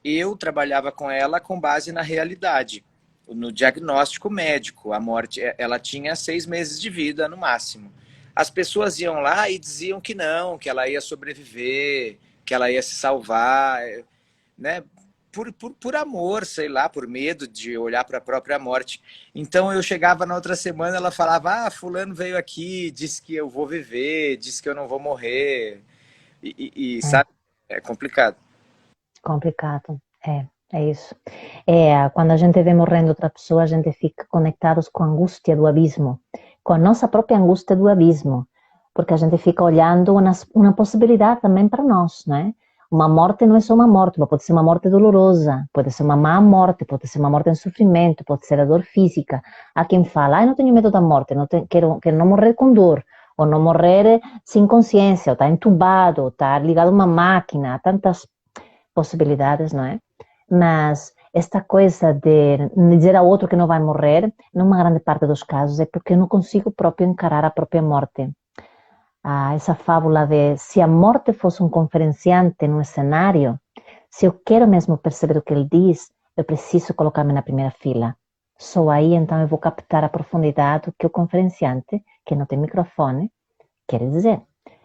Eu trabalhava com ela com base na realidade, no diagnóstico médico. A morte, ela tinha 6 meses de vida no máximo. As pessoas iam lá e diziam que não, que ela ia sobreviver, que ela ia se salvar, né? Por amor, sei lá, por medo de olhar para a própria morte. Então eu chegava na outra semana, ela falava, fulano veio aqui, disse que eu vou viver, disse que eu não vou morrer, sabe, é complicado. Complicado, é isso. Quando a gente vê morrendo outra pessoa, a gente fica conectados com a angústia do abismo, com a nossa própria angústia do abismo, porque a gente fica olhando uma possibilidade também para nós, não é? Uma morte não é só uma morte, pode ser uma morte dolorosa, pode ser uma má morte, pode ser uma morte em sofrimento, pode ser a dor física. Há quem fala, eu não tenho medo da morte, quero não morrer com dor, ou não morrer sem consciência, ou estar entubado, ou estar ligado a uma máquina, há tantas possibilidades, não é? Mas esta coisa de dizer ao outro que não vai morrer, numa grande parte dos casos, é porque eu não consigo próprio encarar a própria morte. Essa fábula de se a morte fosse um conferenciante num cenário, se eu quero mesmo perceber o que ele diz, eu preciso colocar-me na primeira fila. Só aí então eu vou captar a profundidade do que o conferenciante, que não tem microfone, quer dizer.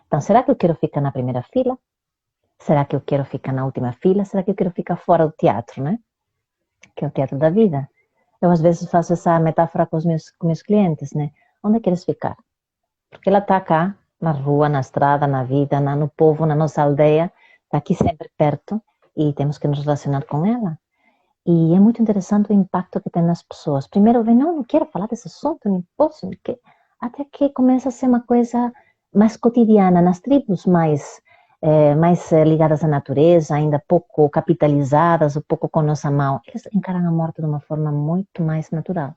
Então, será que eu quero ficar na primeira fila? Será que eu quero ficar na última fila? Será que eu quero ficar fora do teatro, né? Que é o teatro da vida. Eu às vezes faço essa metáfora com os meus clientes, né? Onde queres ficar? Porque ela está cá, na rua, na estrada, na vida, no povo, na nossa aldeia, está aqui sempre perto e temos que nos relacionar com ela. E é muito interessante o impacto que tem nas pessoas. Primeiro vem, não quero falar desse assunto, nem posso, até que começa a ser uma coisa mais cotidiana, nas tribos mais ligadas à natureza, ainda pouco capitalizadas, um pouco com nossa mão, eles encaram a morte de uma forma muito mais natural.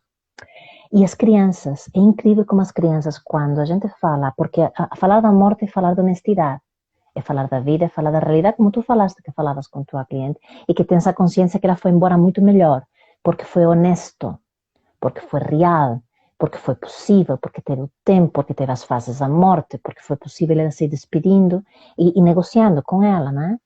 E as crianças, é incrível como as crianças, quando a gente fala, porque falar da morte é falar de honestidade, é falar da vida, é falar da realidade, como tu falaste, que falavas com tua cliente, e que tens a consciência que ela foi embora muito melhor, porque foi honesto, porque foi real, porque foi possível, porque teve o tempo, porque teve as fases da morte, porque foi possível ela se despedindo e negociando com ela, né?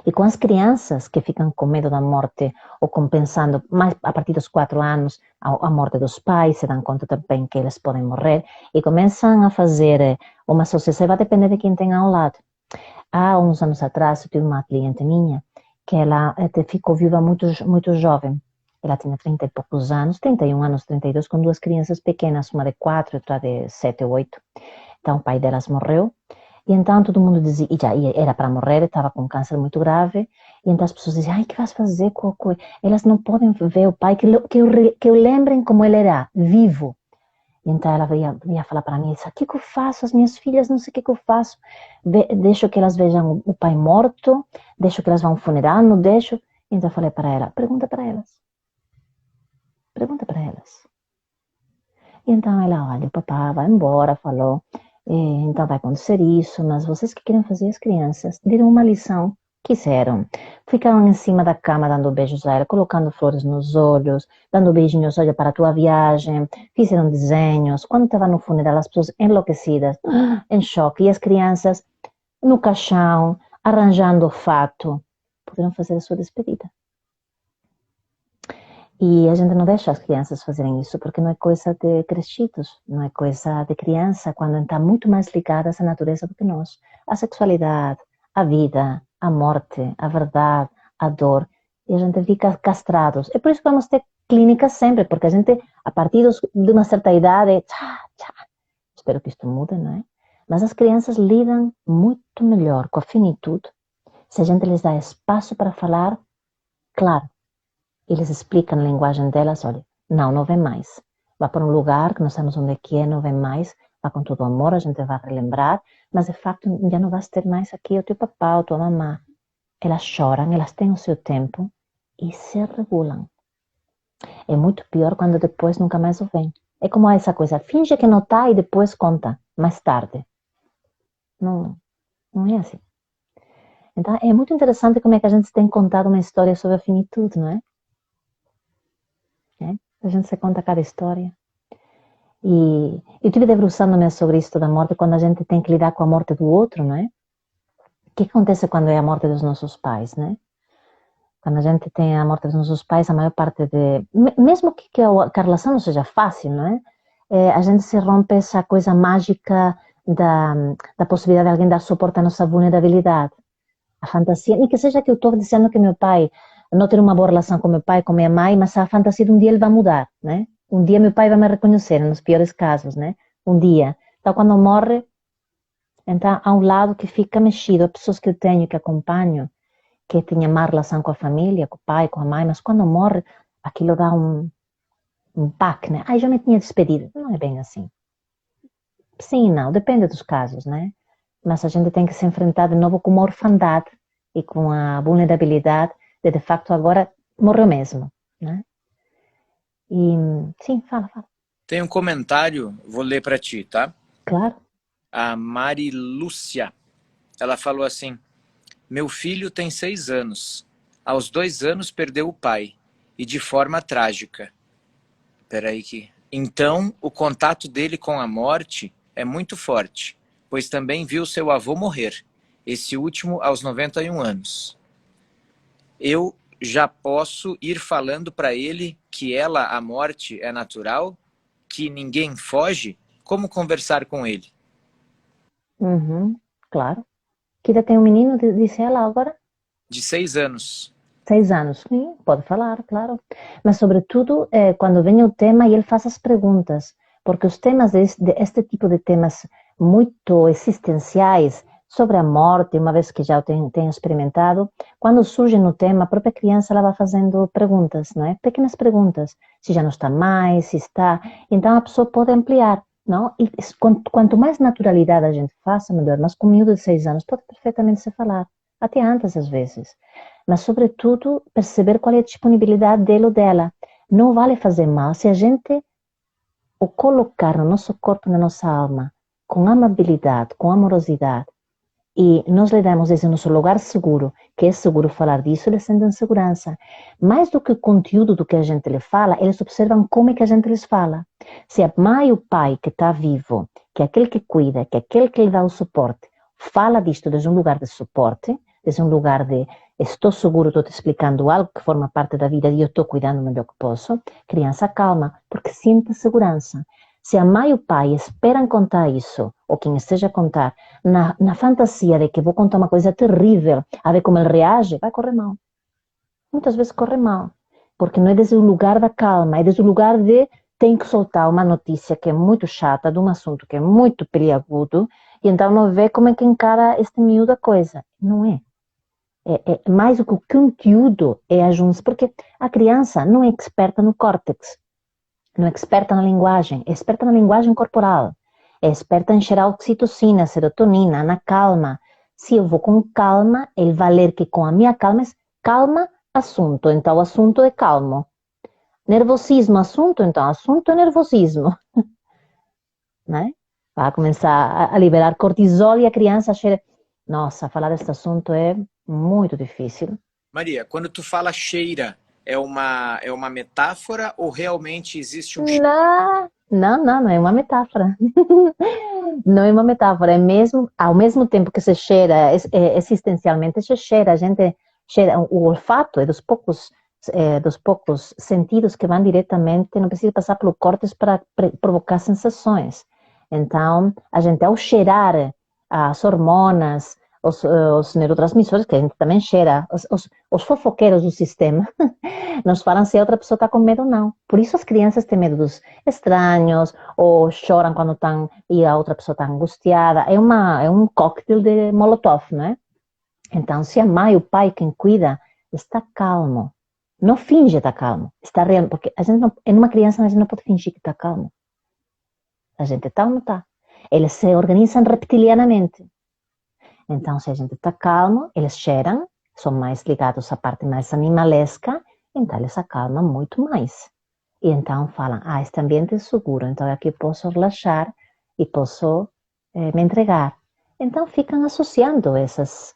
E com as crianças que ficam com medo da morte ou compensando, mais a partir dos 4 anos, a morte dos pais, se dão conta também que eles podem morrer e começam a fazer uma associação, vai depender de quem tem ao lado. Há uns anos atrás, eu tive uma cliente minha que ela ficou viva muito, muito jovem. Ela tinha 30 e poucos anos, 31 anos, 32, com 2 crianças pequenas, uma de 4 e outra de 7 ou 8. Então o pai delas morreu. E então todo mundo dizia, e já era para morrer, estava com um câncer muito grave, e então as pessoas diziam, ai, o que vais fazer, Coco? Elas não podem ver o pai, que eu lembrem como ele era, vivo. E então ela ia falar para mim, o que eu faço? As minhas filhas, não sei o que eu faço. Deixo que elas vejam o pai morto, deixo que elas vão ao funeral, não deixo. Então eu falei para ela, pergunta para elas. Pergunta para elas. E então ela, olha, o papá vai embora, falou, então vai acontecer isso, mas vocês que querem fazer as crianças, deram uma lição, quiseram. Ficaram em cima da cama dando beijos a ela, colocando flores nos olhos, dando beijinhos, olha, para a tua viagem, fizeram desenhos. Quando estava no funeral, as pessoas enlouquecidas, em choque, e as crianças no caixão, arranjando o fato, puderam fazer a sua despedida. E a gente não deixa as crianças fazerem isso, porque não é coisa de crescidos, não é coisa de criança, quando está muito mais ligada à natureza do que nós. A sexualidade, a vida, a morte, a verdade, a dor, e a gente fica castrados. É por isso que vamos ter clínicas sempre, porque a gente, a partir de uma certa idade, espero que isto mude, não é? Mas as crianças lidam muito melhor com a finitude se a gente lhes dá espaço para falar, claro. Eles explicam na linguagem delas, olha, não vem mais. Vá para um lugar que nós sabemos onde é que é, não vem mais. Vá com todo o amor, a gente vai relembrar. Mas, de facto, já não vais ter mais aqui o teu papá ou tua mamã. Elas choram, elas têm o seu tempo e se regulam. É muito pior quando depois nunca mais o vem. É como essa coisa, finge que não está e depois conta, mais tarde. Não, não é assim. Então, é muito interessante como é que a gente tem contado uma história sobre a finitude, não é? A gente se conta cada história. E eu estive debruçando-me sobre isto da morte, quando a gente tem que lidar com a morte do outro, não é? O que acontece quando é a morte dos nossos pais, né? Quando a gente tem a morte dos nossos pais, a maior parte de... Mesmo que a relação não seja fácil, não é? A gente se rompe essa coisa mágica da possibilidade de alguém dar suporte à nossa vulnerabilidade. A fantasia, nem que seja que eu estou dizendo que meu pai não ter uma boa relação com meu pai, com minha mãe, mas a fantasia de um dia ele vai mudar, né? Um dia meu pai vai me reconhecer, nos piores casos, né? Um dia. Então, quando morre, então há um lado que fica mexido. Há pessoas que eu tenho, que acompanho, que tinha má relação com a família, com o pai, com a mãe, mas quando morre, aquilo dá um baque, né? Já me tinha despedido. Não é bem assim. Sim, não, depende dos casos, né? Mas a gente tem que se enfrentar de novo com uma orfandade e com a vulnerabilidade de facto, agora morreu mesmo, né? E, sim, fala. Tem um comentário, vou ler para ti, tá? Claro. A Mari Lúcia, ela falou assim, meu filho tem 6 anos, aos 2 anos perdeu o pai, e de forma trágica. Peraí que... Então, o contato dele com a morte é muito forte, pois também viu seu avô morrer, esse último aos 91 anos. Eu já posso ir falando para ele que a morte é natural, que ninguém foge? Como conversar com ele? Claro. Que idade tem um menino, disse ela agora? De 6 anos. 6 anos. Sim, pode falar, claro. Mas, sobretudo, quando vem o tema e ele faz as perguntas, porque os temas este tipo de temas muito existenciais sobre a morte, uma vez que já o tenho experimentado, quando surge no tema, a própria criança ela vai fazendo perguntas, não é? Pequenas perguntas, se já não está mais, se está... Então, a pessoa pode ampliar, não? E quanto mais naturalidade a gente faça, melhor. Mas com um miúdo de 6 anos pode perfeitamente se falar, até antes às vezes. Mas, sobretudo, perceber qual é a disponibilidade dele ou dela. Não vale fazer mal se a gente o colocar no nosso corpo, na nossa alma, com amabilidade, com amorosidade, e nós lhe damos esse nosso lugar seguro, que é seguro falar disso, eles sentem segurança. Mais do que o conteúdo do que a gente lhe fala, eles observam como é que a gente lhes fala. Se a mãe e o pai que está vivo, que é aquele que cuida, que é aquele que lhe dá o suporte, fala disto desde um lugar de suporte, desde um lugar de estou seguro, estou te explicando algo que forma parte da vida e eu estou cuidando o melhor que posso, criança calma, porque sente segurança. Se a mãe e o pai esperam contar isso, ou quem esteja a contar, na fantasia de que vou contar uma coisa terrível, a ver como ele reage, vai correr mal. Muitas vezes corre mal, porque não é desde o lugar da calma, é desde o lugar de tem que soltar uma notícia que é muito chata, de um assunto que é muito peliagudo, e então não vê como é que encara este miúdo a coisa. Não é. É mais do que o conteúdo é a junção, porque a criança não é experta no córtex, não é experta na linguagem, é experta na linguagem corporal, é experta em gerar oxitocina, serotonina, na calma. Se eu vou com calma, ele vai ler que com a minha calma, calma, assunto, então o assunto é calmo. Nervosismo, assunto, então, assunto é nervosismo, né? Vai começar a liberar cortisol e a criança cheira. Nossa, falar desse assunto é muito difícil. Maria, quando tu fala cheira, é uma metáfora ou realmente existe um cheiro? Não é uma metáfora. Não é uma metáfora, é mesmo, ao mesmo tempo que se cheira, existencialmente se cheira, a gente cheira, o olfato é dos poucos sentidos que vão diretamente, não precisa passar pelo córtex para provocar sensações. Então, a gente ao cheirar as hormonas, os neurotransmissores, que a gente também cheira, os fofoqueiros do sistema, nos falam se a outra pessoa está com medo ou não. Por isso as crianças têm medo dos estranhos, ou choram quando estão e a outra pessoa está angustiada. É um coquetel de molotov, não é? Então, se a mãe, o pai, quem cuida, está calmo, não finge estar calmo, está real, porque a gente não, em uma criança a gente não pode fingir que está calmo. A gente está ou não está? Eles se organizam reptilianamente. Então, se a gente está calmo, eles cheiram, são mais ligados à parte mais animalesca, então eles acalmam muito mais. E então falam, este ambiente é seguro, então aqui posso relaxar e posso me entregar. Então ficam associando esses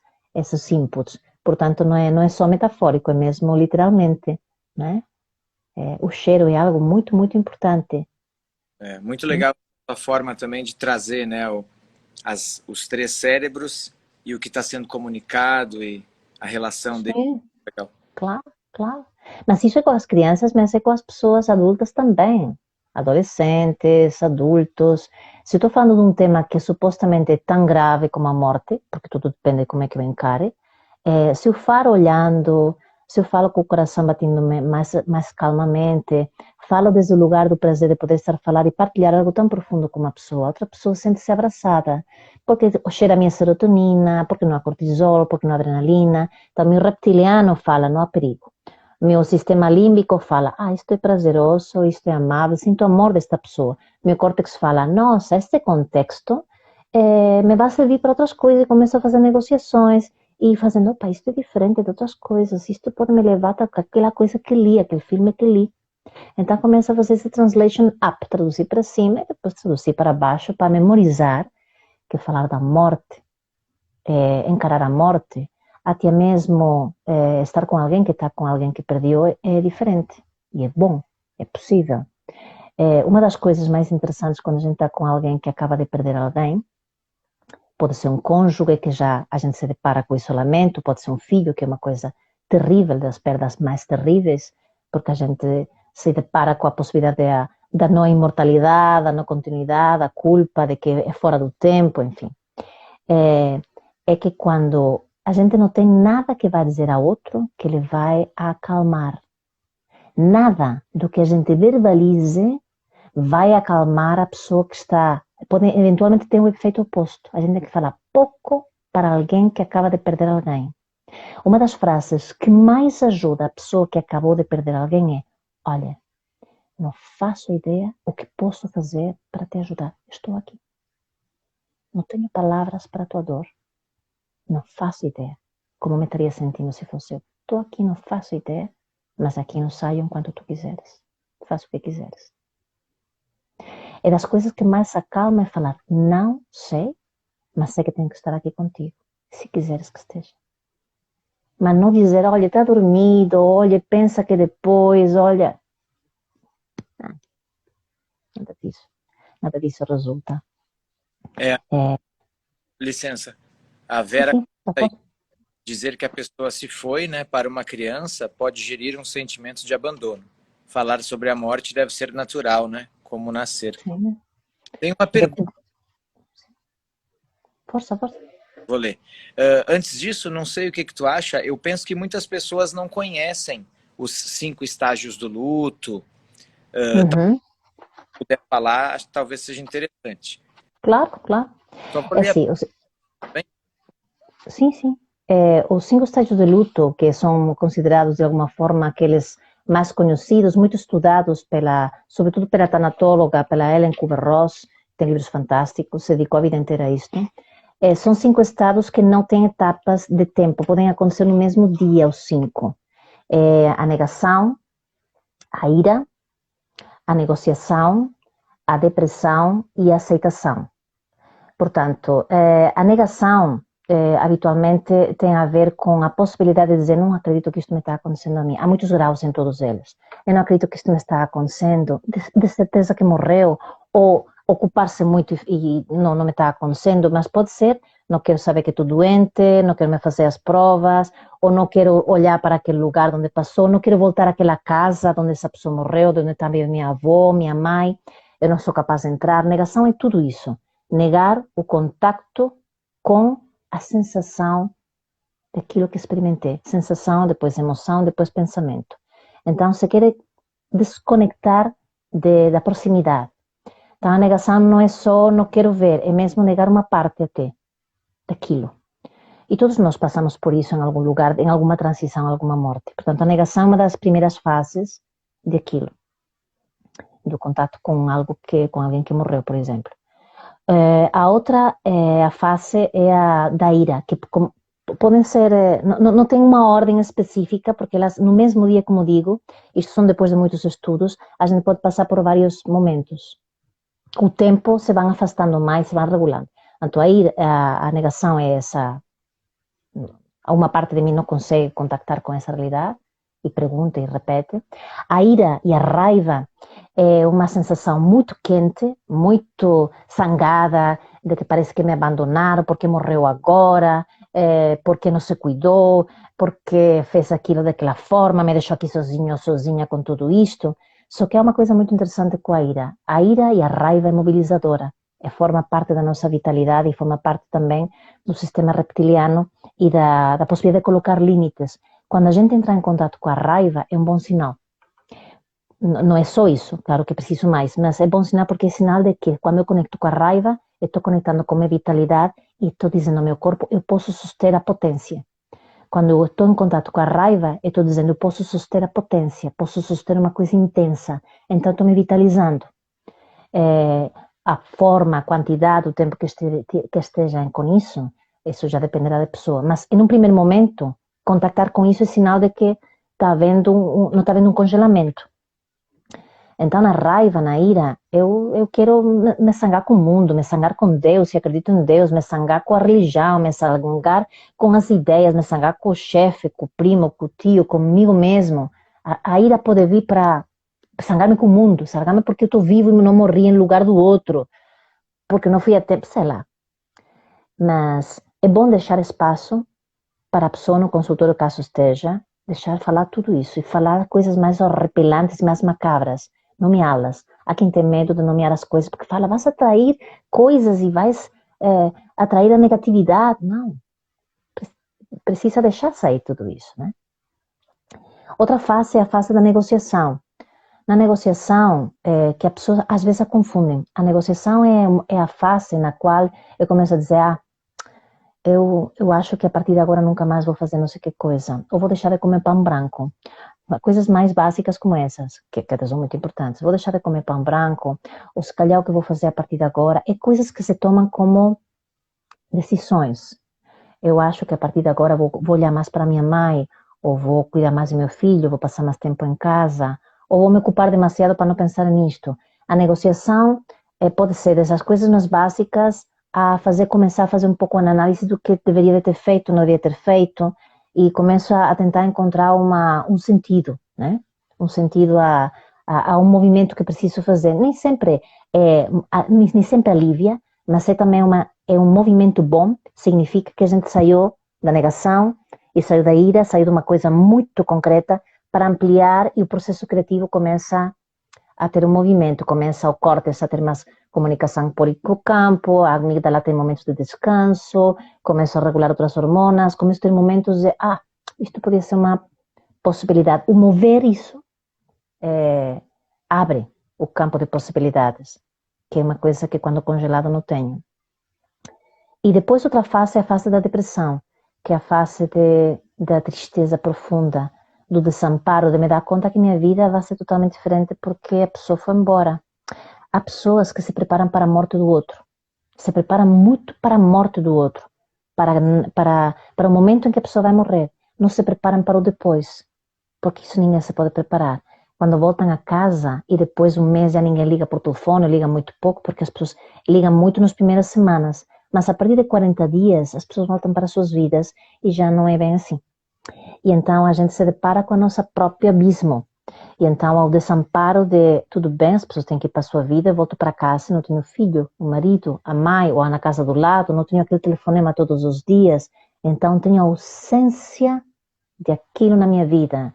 inputs. Portanto, não é só metafórico, é mesmo literalmente, né? O cheiro é algo muito, muito importante. É muito legal a forma também de trazer, né, os três cérebros e o que está sendo comunicado e a relação deles. Sim, Legal. claro, claro. Mas isso é com as crianças, mas é com as pessoas adultas também. Adolescentes, adultos. Se eu estou falando de um tema que supostamente é tão grave como a morte, porque tudo depende de como é que eu encare, se eu falo olhando, se eu falo com o coração batendo mais calmamente, falo desde o lugar do prazer de poder estar a falar e partilhar algo tão profundo com uma pessoa, outra pessoa sente-se abraçada, porque cheira a minha serotonina, porque não há cortisol, porque não há adrenalina. Então, meu reptiliano fala, não há perigo. Meu sistema límbico fala, isto é prazeroso, isto é amável, sinto amor desta pessoa. Meu córtex fala, nossa, este contexto me vai servir para outras coisas, e começo a fazer negociações e fazendo, opa, isto é diferente de outras coisas, isto pode me levar a aquela coisa que li, aquele filme que li. Então começa a fazer esse translation up, traduzir para cima e depois traduzir para baixo para memorizar que falar da morte, encarar a morte, até mesmo estar com alguém que está com alguém que perdeu é diferente e é bom, é possível. Uma das coisas mais interessantes quando a gente está com alguém que acaba de perder alguém, pode ser um cônjuge que já a gente se depara com isolamento, pode ser um filho, que é uma coisa terrível, das perdas mais terríveis, porque a gente se depara com a possibilidade da não imortalidade, da não continuidade, da culpa, de que é fora do tempo, enfim. É que quando a gente não tem nada que vai dizer a outro que ele vai acalmar. Nada do que a gente verbalize vai acalmar a pessoa que está. Pode eventualmente ter um efeito oposto. A gente tem que falar pouco para alguém que acaba de perder alguém. Uma das frases que mais ajuda a pessoa que acabou de perder alguém é: olha, não faço ideia o que posso fazer para te ajudar. Estou aqui. Não tenho palavras para a tua dor. Não faço ideia como me estaria sentindo se fosse eu. Estou aqui, não faço ideia, mas aqui não saio enquanto tu quiseres. Faça o que quiseres. É das coisas que mais acalma é falar, não sei, mas sei que tenho que estar aqui contigo, se quiseres que esteja. Mas não dizer, olha, está dormido, olha, pensa que depois, olha. Não, nada disso resulta. Licença. A Vera Sim, dizer que a pessoa se foi, né, para uma criança pode gerir um sentimento de abandono. Falar sobre a morte deve ser natural, né? Como nascer. sim. Tem uma pergunta. Força. Vou ler. Antes disso, não sei o que tu acha. Eu penso que muitas pessoas não conhecem os 5 estágios do luto. Se puder falar, acho que talvez seja interessante. Claro. Só vou ler Assim, sim. Os 5 estágios de luto, que são considerados de alguma forma aqueles mais conhecidos, muito estudados sobretudo pela tanatóloga, pela Ellen Kubler-Ross, tem livros fantásticos, se dedicou a vida inteira a isto. São 5 estados que não têm etapas de tempo, podem acontecer no mesmo dia os 5. A negação, a ira, a negociação, a depressão e a aceitação. Portanto, a negação habitualmente tem a ver com a possibilidade de dizer: não acredito que isto me está acontecendo a mim. Há muitos graus em todos eles. Eu não acredito que isto me está acontecendo, de certeza que morreu, ou ocupar-se muito e não me está acontecendo, mas pode ser: não quero saber que estou doente, não quero me fazer as provas, ou não quero olhar para aquele lugar onde passou, não quero voltar àquela casa onde essa pessoa morreu, onde está minha avó, minha mãe, eu não sou capaz de entrar. Negação é tudo isso. Negar o contacto com a sensação daquilo que experimentei. Sensação, depois emoção, depois pensamento. Então, você quer desconectar da proximidade. Então, a negação não é só não quero ver, é mesmo negar uma parte até daquilo. E todos nós passamos por isso em algum lugar, em alguma transição, alguma morte. Portanto, a negação é uma das primeiras fases daquilo. Do contato com com alguém que morreu, por exemplo. A outra a fase é a da ira, que podem ser, não tem uma ordem específica, porque elas, no mesmo dia, como digo, isto são depois de muitos estudos, a gente pode passar por vários momentos. Com o tempo se vão afastando mais, se vão regulando. Então, a negação é essa, uma parte de mim não consegue contactar com essa realidade, e pergunta e repete. A ira e a raiva é uma sensação muito quente, muito zangada, de que parece que me abandonaram, porque morreu agora, porque não se cuidou, porque fez aquilo daquela forma, me deixou aqui sozinho, sozinha com tudo isto. Só que há uma coisa muito interessante com a ira. A ira e a raiva é mobilizadora, forma parte da nossa vitalidade e forma parte também do sistema reptiliano e da possibilidade de colocar limites. Quando a gente entra em contato com a raiva, é um bom sinal. Não é só isso, claro que preciso mais, mas é bom sinal porque é sinal de que quando eu conecto com a raiva, eu estou conectando com a minha vitalidade e estou dizendo ao meu corpo: eu posso suster a potência. Quando eu estou em contato com a raiva, eu estou dizendo: eu posso suster a potência, posso suster uma coisa intensa, então estou me vitalizando. A forma, a quantidade, o tempo que esteja com isso já dependerá da pessoa, mas em um primeiro momento, contactar com isso é sinal de que não está havendo um congelamento. Então, na raiva, na ira, eu quero me sangar com o mundo, me sangar com Deus, se acredito em Deus, me sangar com a religião, me sangar com as ideias, me sangar com o chefe, com o primo, com o tio, comigo mesmo. A ira pode vir para sangar-me com o mundo, sangar-me porque eu estou vivo e não morri em lugar do outro, porque não fui até, sei lá. Mas é bom deixar espaço para a pessoa no consultório, caso esteja, deixar falar tudo isso e falar coisas mais horripilantes, mais macabras, nomeá-las. Há quem tem medo de nomear as coisas porque fala: vais atrair coisas e vais atrair a negatividade. Não, precisa deixar sair tudo isso, né? Outra fase é a fase da negociação. Na negociação, que as pessoas às vezes a confundem. A negociação é a fase na qual eu começo a dizer: eu acho que a partir de agora nunca mais vou fazer não sei que coisa, ou vou deixar de comer pão branco. Coisas mais básicas como essas, que são muito importantes. Vou deixar de comer pão branco, ou se calhar o que vou fazer a partir de agora, é coisas que se tomam como decisões. Eu acho que a partir de agora vou olhar mais para minha mãe, ou vou cuidar mais do meu filho, vou passar mais tempo em casa, ou vou me ocupar demasiado para não pensar nisto. A negociação pode ser dessas coisas mais básicas a começar a fazer um pouco uma análise do que deveria ter feito, não deveria ter feito, e começo a tentar encontrar um sentido, né? Um sentido a um movimento que preciso fazer. Nem sempre alivia, mas é também um movimento bom, significa que a gente saiu da negação e saiu da ira, saiu de uma coisa muito concreta para ampliar, e o processo criativo começa a ter um movimento, começa o córtex a ter mais comunicação por hipocampo, a amígdala tem momentos de descanso, começa a regular outras hormonas, começa a ter momentos de, isto poderia ser uma possibilidade. O mover isso abre o campo de possibilidades, que é uma coisa que quando congelado não tenho. E depois outra fase é a fase da depressão, que é a fase da tristeza profunda, do desamparo, de me dar conta que minha vida vai ser totalmente diferente porque a pessoa foi embora. Há pessoas que se preparam para a morte do outro, se preparam muito para a morte do outro, para o momento em que a pessoa vai morrer. Não se preparam para o depois, porque isso ninguém se pode preparar. quando voltam a casa e depois um mês já ninguém liga por telefone, liga muito pouco, porque as pessoas ligam muito nas primeiras semanas, mas a partir de 40 dias as pessoas voltam para as suas vidas e já não é bem assim. E então a gente se depara com o nosso próprio abismo. E então, ao desamparo de tudo bem, as pessoas têm que ir para a sua vida, eu volto para casa, não tenho filho, o marido, a mãe, ou na casa do lado, não tenho aquele telefonema todos os dias, então tenho a ausência de aquilo na minha vida,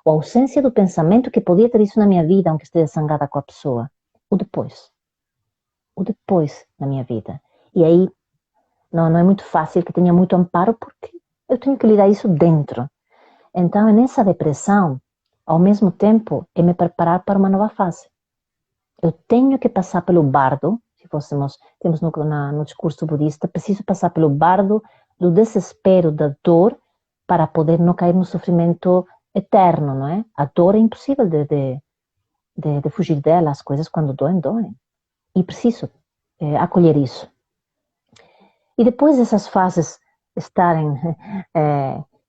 ou a ausência do pensamento que podia ter isso na minha vida, aunque esteja zangada com a pessoa. O depois na minha vida. E aí, não é muito fácil que tenha muito amparo, porque eu tenho que lidar isso dentro. Então, nessa depressão, ao mesmo tempo, é me preparar para uma nova fase. Eu tenho que passar pelo bardo, se temos no discurso budista, preciso passar pelo bardo do desespero, da dor, para poder não cair no sofrimento eterno, não é? A dor é impossível de fugir dela, as coisas quando doem, doem. E preciso acolher isso. E depois dessas fases estarem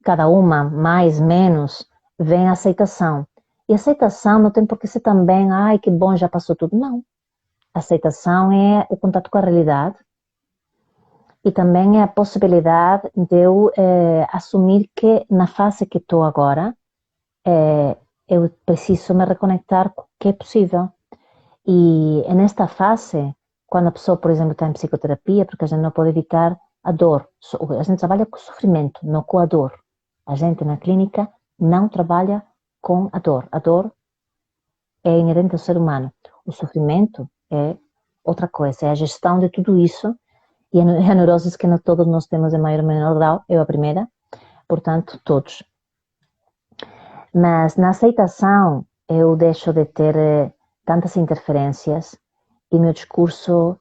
cada uma mais, menos, vem a aceitação. E a aceitação não tem por que ser também, ai, que bom, já passou tudo. Não. A aceitação é o contato com a realidade e também é a possibilidade de eu assumir que na fase que estou agora, eu preciso me reconectar com o que é possível. E nesta fase, quando a pessoa, por exemplo, está em psicoterapia, porque a gente não pode evitar a dor, a gente trabalha com o sofrimento, não com a dor. A gente na clínica não trabalha com a dor. A dor é inerente ao ser humano. O sofrimento é outra coisa, é a gestão de tudo isso. E a neurose que todos nós temos em maior ou menor grau, eu a primeira, portanto, todos. Mas na aceitação, eu deixo de ter tantas interferências e meu discurso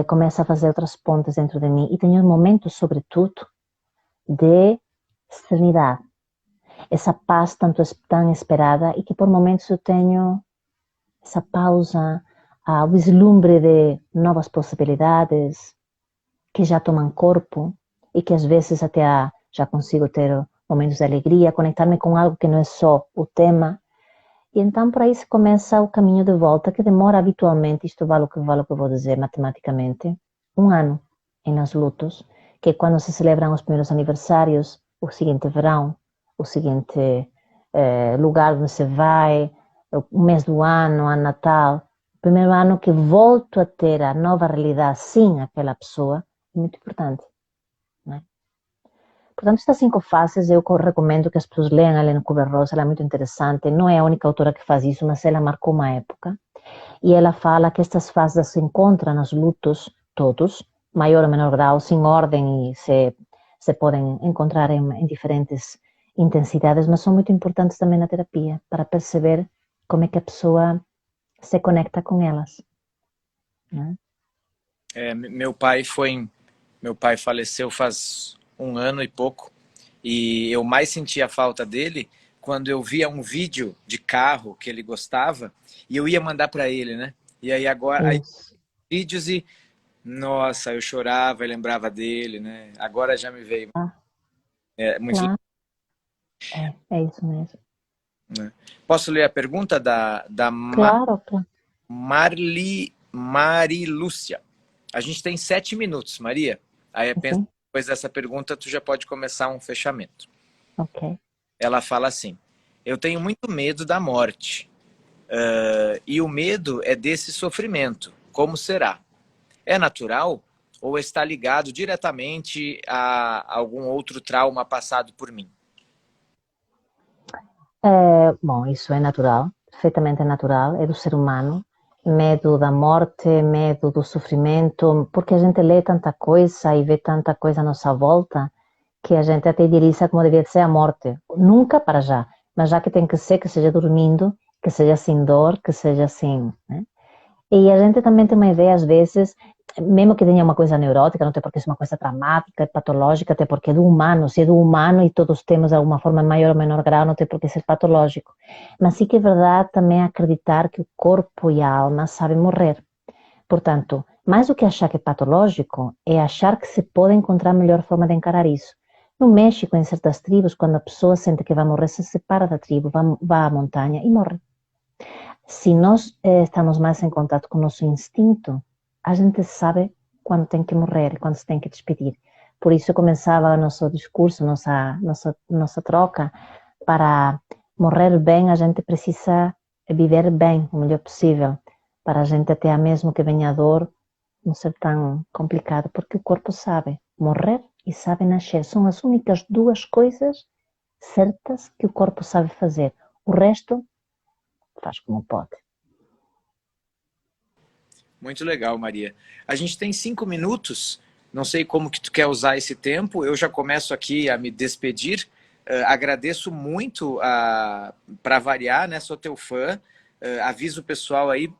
começa a fazer outras pontes dentro de mim. E tenho um momento, sobretudo, de serenidade. Essa paz tão esperada e que por momentos eu tenho essa pausa, o vislumbre de novas possibilidades que já tomam corpo e que às vezes até já consigo ter momentos de alegria, conectar-me com algo que não é só o tema. E então por aí se começa o caminho de volta, que demora habitualmente, isto vale o que eu vou dizer matematicamente, 1 ano em os lutos, que é quando se celebram os primeiros aniversários, o seguinte verão, o seguinte lugar onde se vai, o mês do ano, a Natal, o primeiro ano que volto a ter a nova realidade sem aquela pessoa, é muito importante. Não é? Portanto, estas 5 fases eu recomendo que as pessoas leiam a Helene Kubler-Ross, ela é muito interessante, não é a única autora que faz isso, mas ela marcou uma época, e ela fala que estas fases se encontram nos lutos todos, maior ou menor grau, sem ordem, e se podem encontrar em diferentes intensidades, mas são muito importantes também na terapia, para perceber como é que a pessoa se conecta com elas. Né? Meu pai faleceu faz 1 ano e pouco, e eu mais sentia falta dele quando eu via um vídeo de carro que ele gostava e eu ia mandar para ele, né? E aí agora, vídeos e nossa, eu chorava e lembrava dele, né? Agora já me veio. Muito claro. É isso mesmo. né? Posso ler a pergunta da Claro. Marilúcia? A gente tem 7 minutos, Maria. Aí pensa, depois dessa pergunta, tu já pode começar um fechamento. Ok. Ela fala assim: eu tenho muito medo da morte. E o medo é desse sofrimento. Como será? É natural ou está ligado diretamente a algum outro trauma passado por mim? Bom, isso é natural, perfeitamente natural, é do ser humano. Medo da morte, medo do sofrimento, porque a gente lê tanta coisa e vê tanta coisa à nossa volta que a gente até idealiza como devia ser a morte. Nunca para já, mas já que tem que ser, que seja dormindo, que seja sem dor, que seja assim, né? E a gente também tem uma ideia, às vezes, mesmo que tenha uma coisa neurótica, não tem por que ser uma coisa traumática, patológica, até porque é do humano, se é do humano e todos temos de alguma forma maior ou menor grau, não tem por que ser patológico. Mas sim que é verdade também acreditar que o corpo e a alma sabem morrer. Portanto, mais do que achar que é patológico, é achar que se pode encontrar a melhor forma de encarar isso. No México, em certas tribos, quando a pessoa sente que vai morrer, se separa da tribo, vai à montanha e morre. Se nós estamos mais em contato com o nosso instinto, a gente sabe quando tem que morrer, quando se tem que despedir. Por isso começava o nosso discurso, nossa troca, para morrer bem, a gente precisa viver bem, o melhor possível, para a gente até mesmo que venha a dor não ser tão complicado, porque o corpo sabe morrer e sabe nascer. São as únicas duas coisas certas que o corpo sabe fazer. O resto faz como pode. Muito legal, Maria. A gente tem 5 minutos, não sei como que tu quer usar esse tempo, eu já começo aqui a me despedir. Agradeço muito, para variar, né? Sou teu fã. Aviso o pessoal aí,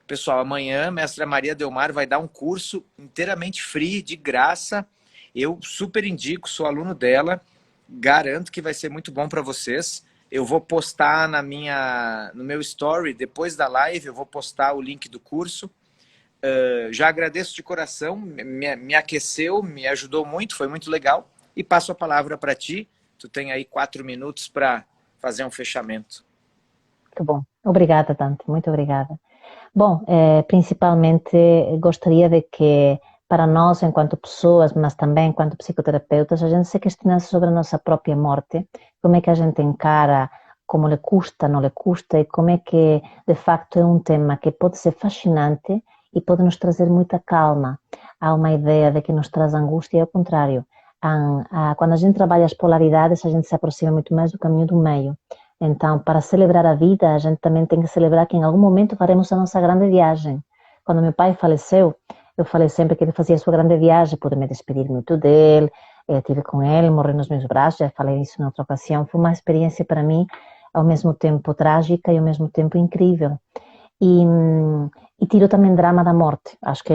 pessoal, amanhã mestra Maria Delmar vai dar um curso inteiramente free, de graça. Eu super indico, sou aluno dela, garanto que vai ser muito bom para vocês. Eu vou postar no meu story, depois da live, eu vou postar o link do curso. Já agradeço de coração, me aqueceu, me ajudou muito, foi muito legal. E passo a palavra para ti. Tu tem aí 4 minutos para fazer um fechamento. Que bom. Obrigada, Dante. Muito obrigada. Bom, principalmente gostaria de que para nós, enquanto pessoas, mas também enquanto psicoterapeutas, a gente se questionasse sobre a nossa própria morte, como é que a gente encara, como lhe custa, não lhe custa, e como é que, de facto, é um tema que pode ser fascinante e pode nos trazer muita calma. Há uma ideia de que nos traz angústia e ao contrário. Quando a gente trabalha as polaridades, a gente se aproxima muito mais do caminho do meio. Então, para celebrar a vida, a gente também tem que celebrar que em algum momento faremos a nossa grande viagem. Quando meu pai faleceu, eu falei sempre que ele fazia a sua grande viagem, pude me despedir muito dele, estive com ele, morri nos meus braços, já falei isso em outra ocasião. Foi uma experiência para mim, ao mesmo tempo trágica e ao mesmo tempo incrível. E tirou também drama da morte. Acho que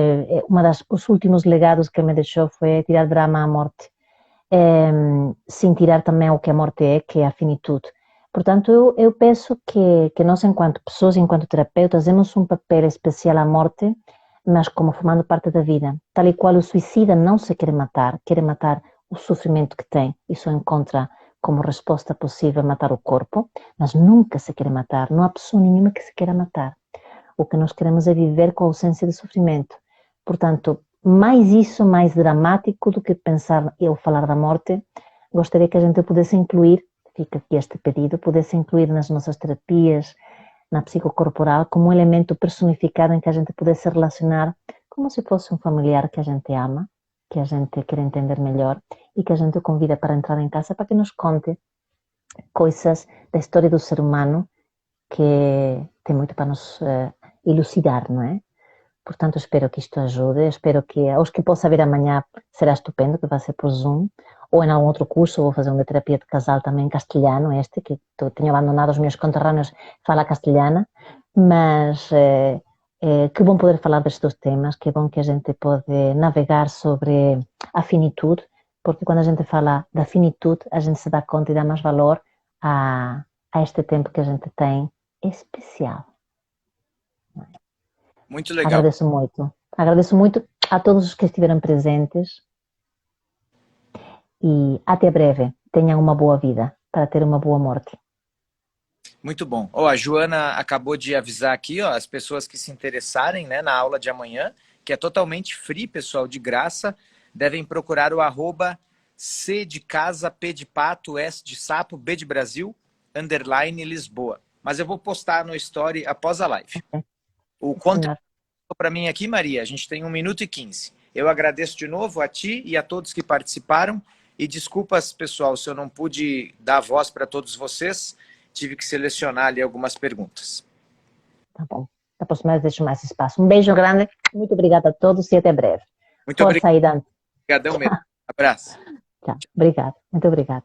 os últimos legados que me deixou foi tirar drama à morte. Sem tirar também o que a morte é, que é a finitude. Portanto, eu penso que nós, enquanto pessoas, enquanto terapeutas, temos um papel especial à morte, mas como formando parte da vida. Tal e qual o suicida não se quer matar o sofrimento que tem e só encontra como resposta possível matar o corpo, mas nunca se quer matar. Não há pessoa nenhuma que se queira matar. O que nós queremos é viver com a ausência de sofrimento. Portanto, mais isso, mais dramático do que pensar ou falar da morte, gostaria que a gente pudesse incluir, fica aqui este pedido, pudesse incluir nas nossas terapias, na psicocorporal, como um elemento personificado em que a gente pudesse relacionar como se fosse um familiar que a gente ama, que a gente quer entender melhor e que a gente convida para entrar em casa para que nos conte coisas da história do ser humano que tem muito para nos elucidar, não é? Portanto, espero que isto ajude, espero que aos que possa vir amanhã será estupendo, que vai ser por Zoom, ou em algum outro curso, vou fazer uma terapia de casal também em castelhano, que tenho abandonado os meus conterrâneos, fala castelhana, mas que bom poder falar destes dois temas, que bom que a gente pode navegar sobre a finitude, porque quando a gente fala da finitude, a gente se dá conta e dá mais valor a este tempo que a gente tem especial. Muito legal. Agradeço muito a todos os que estiveram presentes e até breve. Tenham uma boa vida para ter uma boa morte. Muito bom. A Joana acabou de avisar aqui, as pessoas que se interessarem, né, na aula de amanhã, que é totalmente free, pessoal, de graça, devem procurar o @C de casa, P de pato, S de sapo, B de Brasil, _ Lisboa. Mas eu vou postar no story após a live. Okay. O conteúdo para mim aqui, Maria, a gente tem 1 minuto e 15. Eu agradeço de novo a ti e a todos que participaram. E desculpas, pessoal, se eu não pude dar voz para todos vocês. Tive que selecionar ali algumas perguntas. Tá bom. Da próxima vez deixo mais espaço. Um beijo grande. Muito obrigada a todos e até breve. Muito obrigado. Força aí, Dante. Obrigadão mesmo. Abraço. Tchau. Obrigada. Muito obrigada.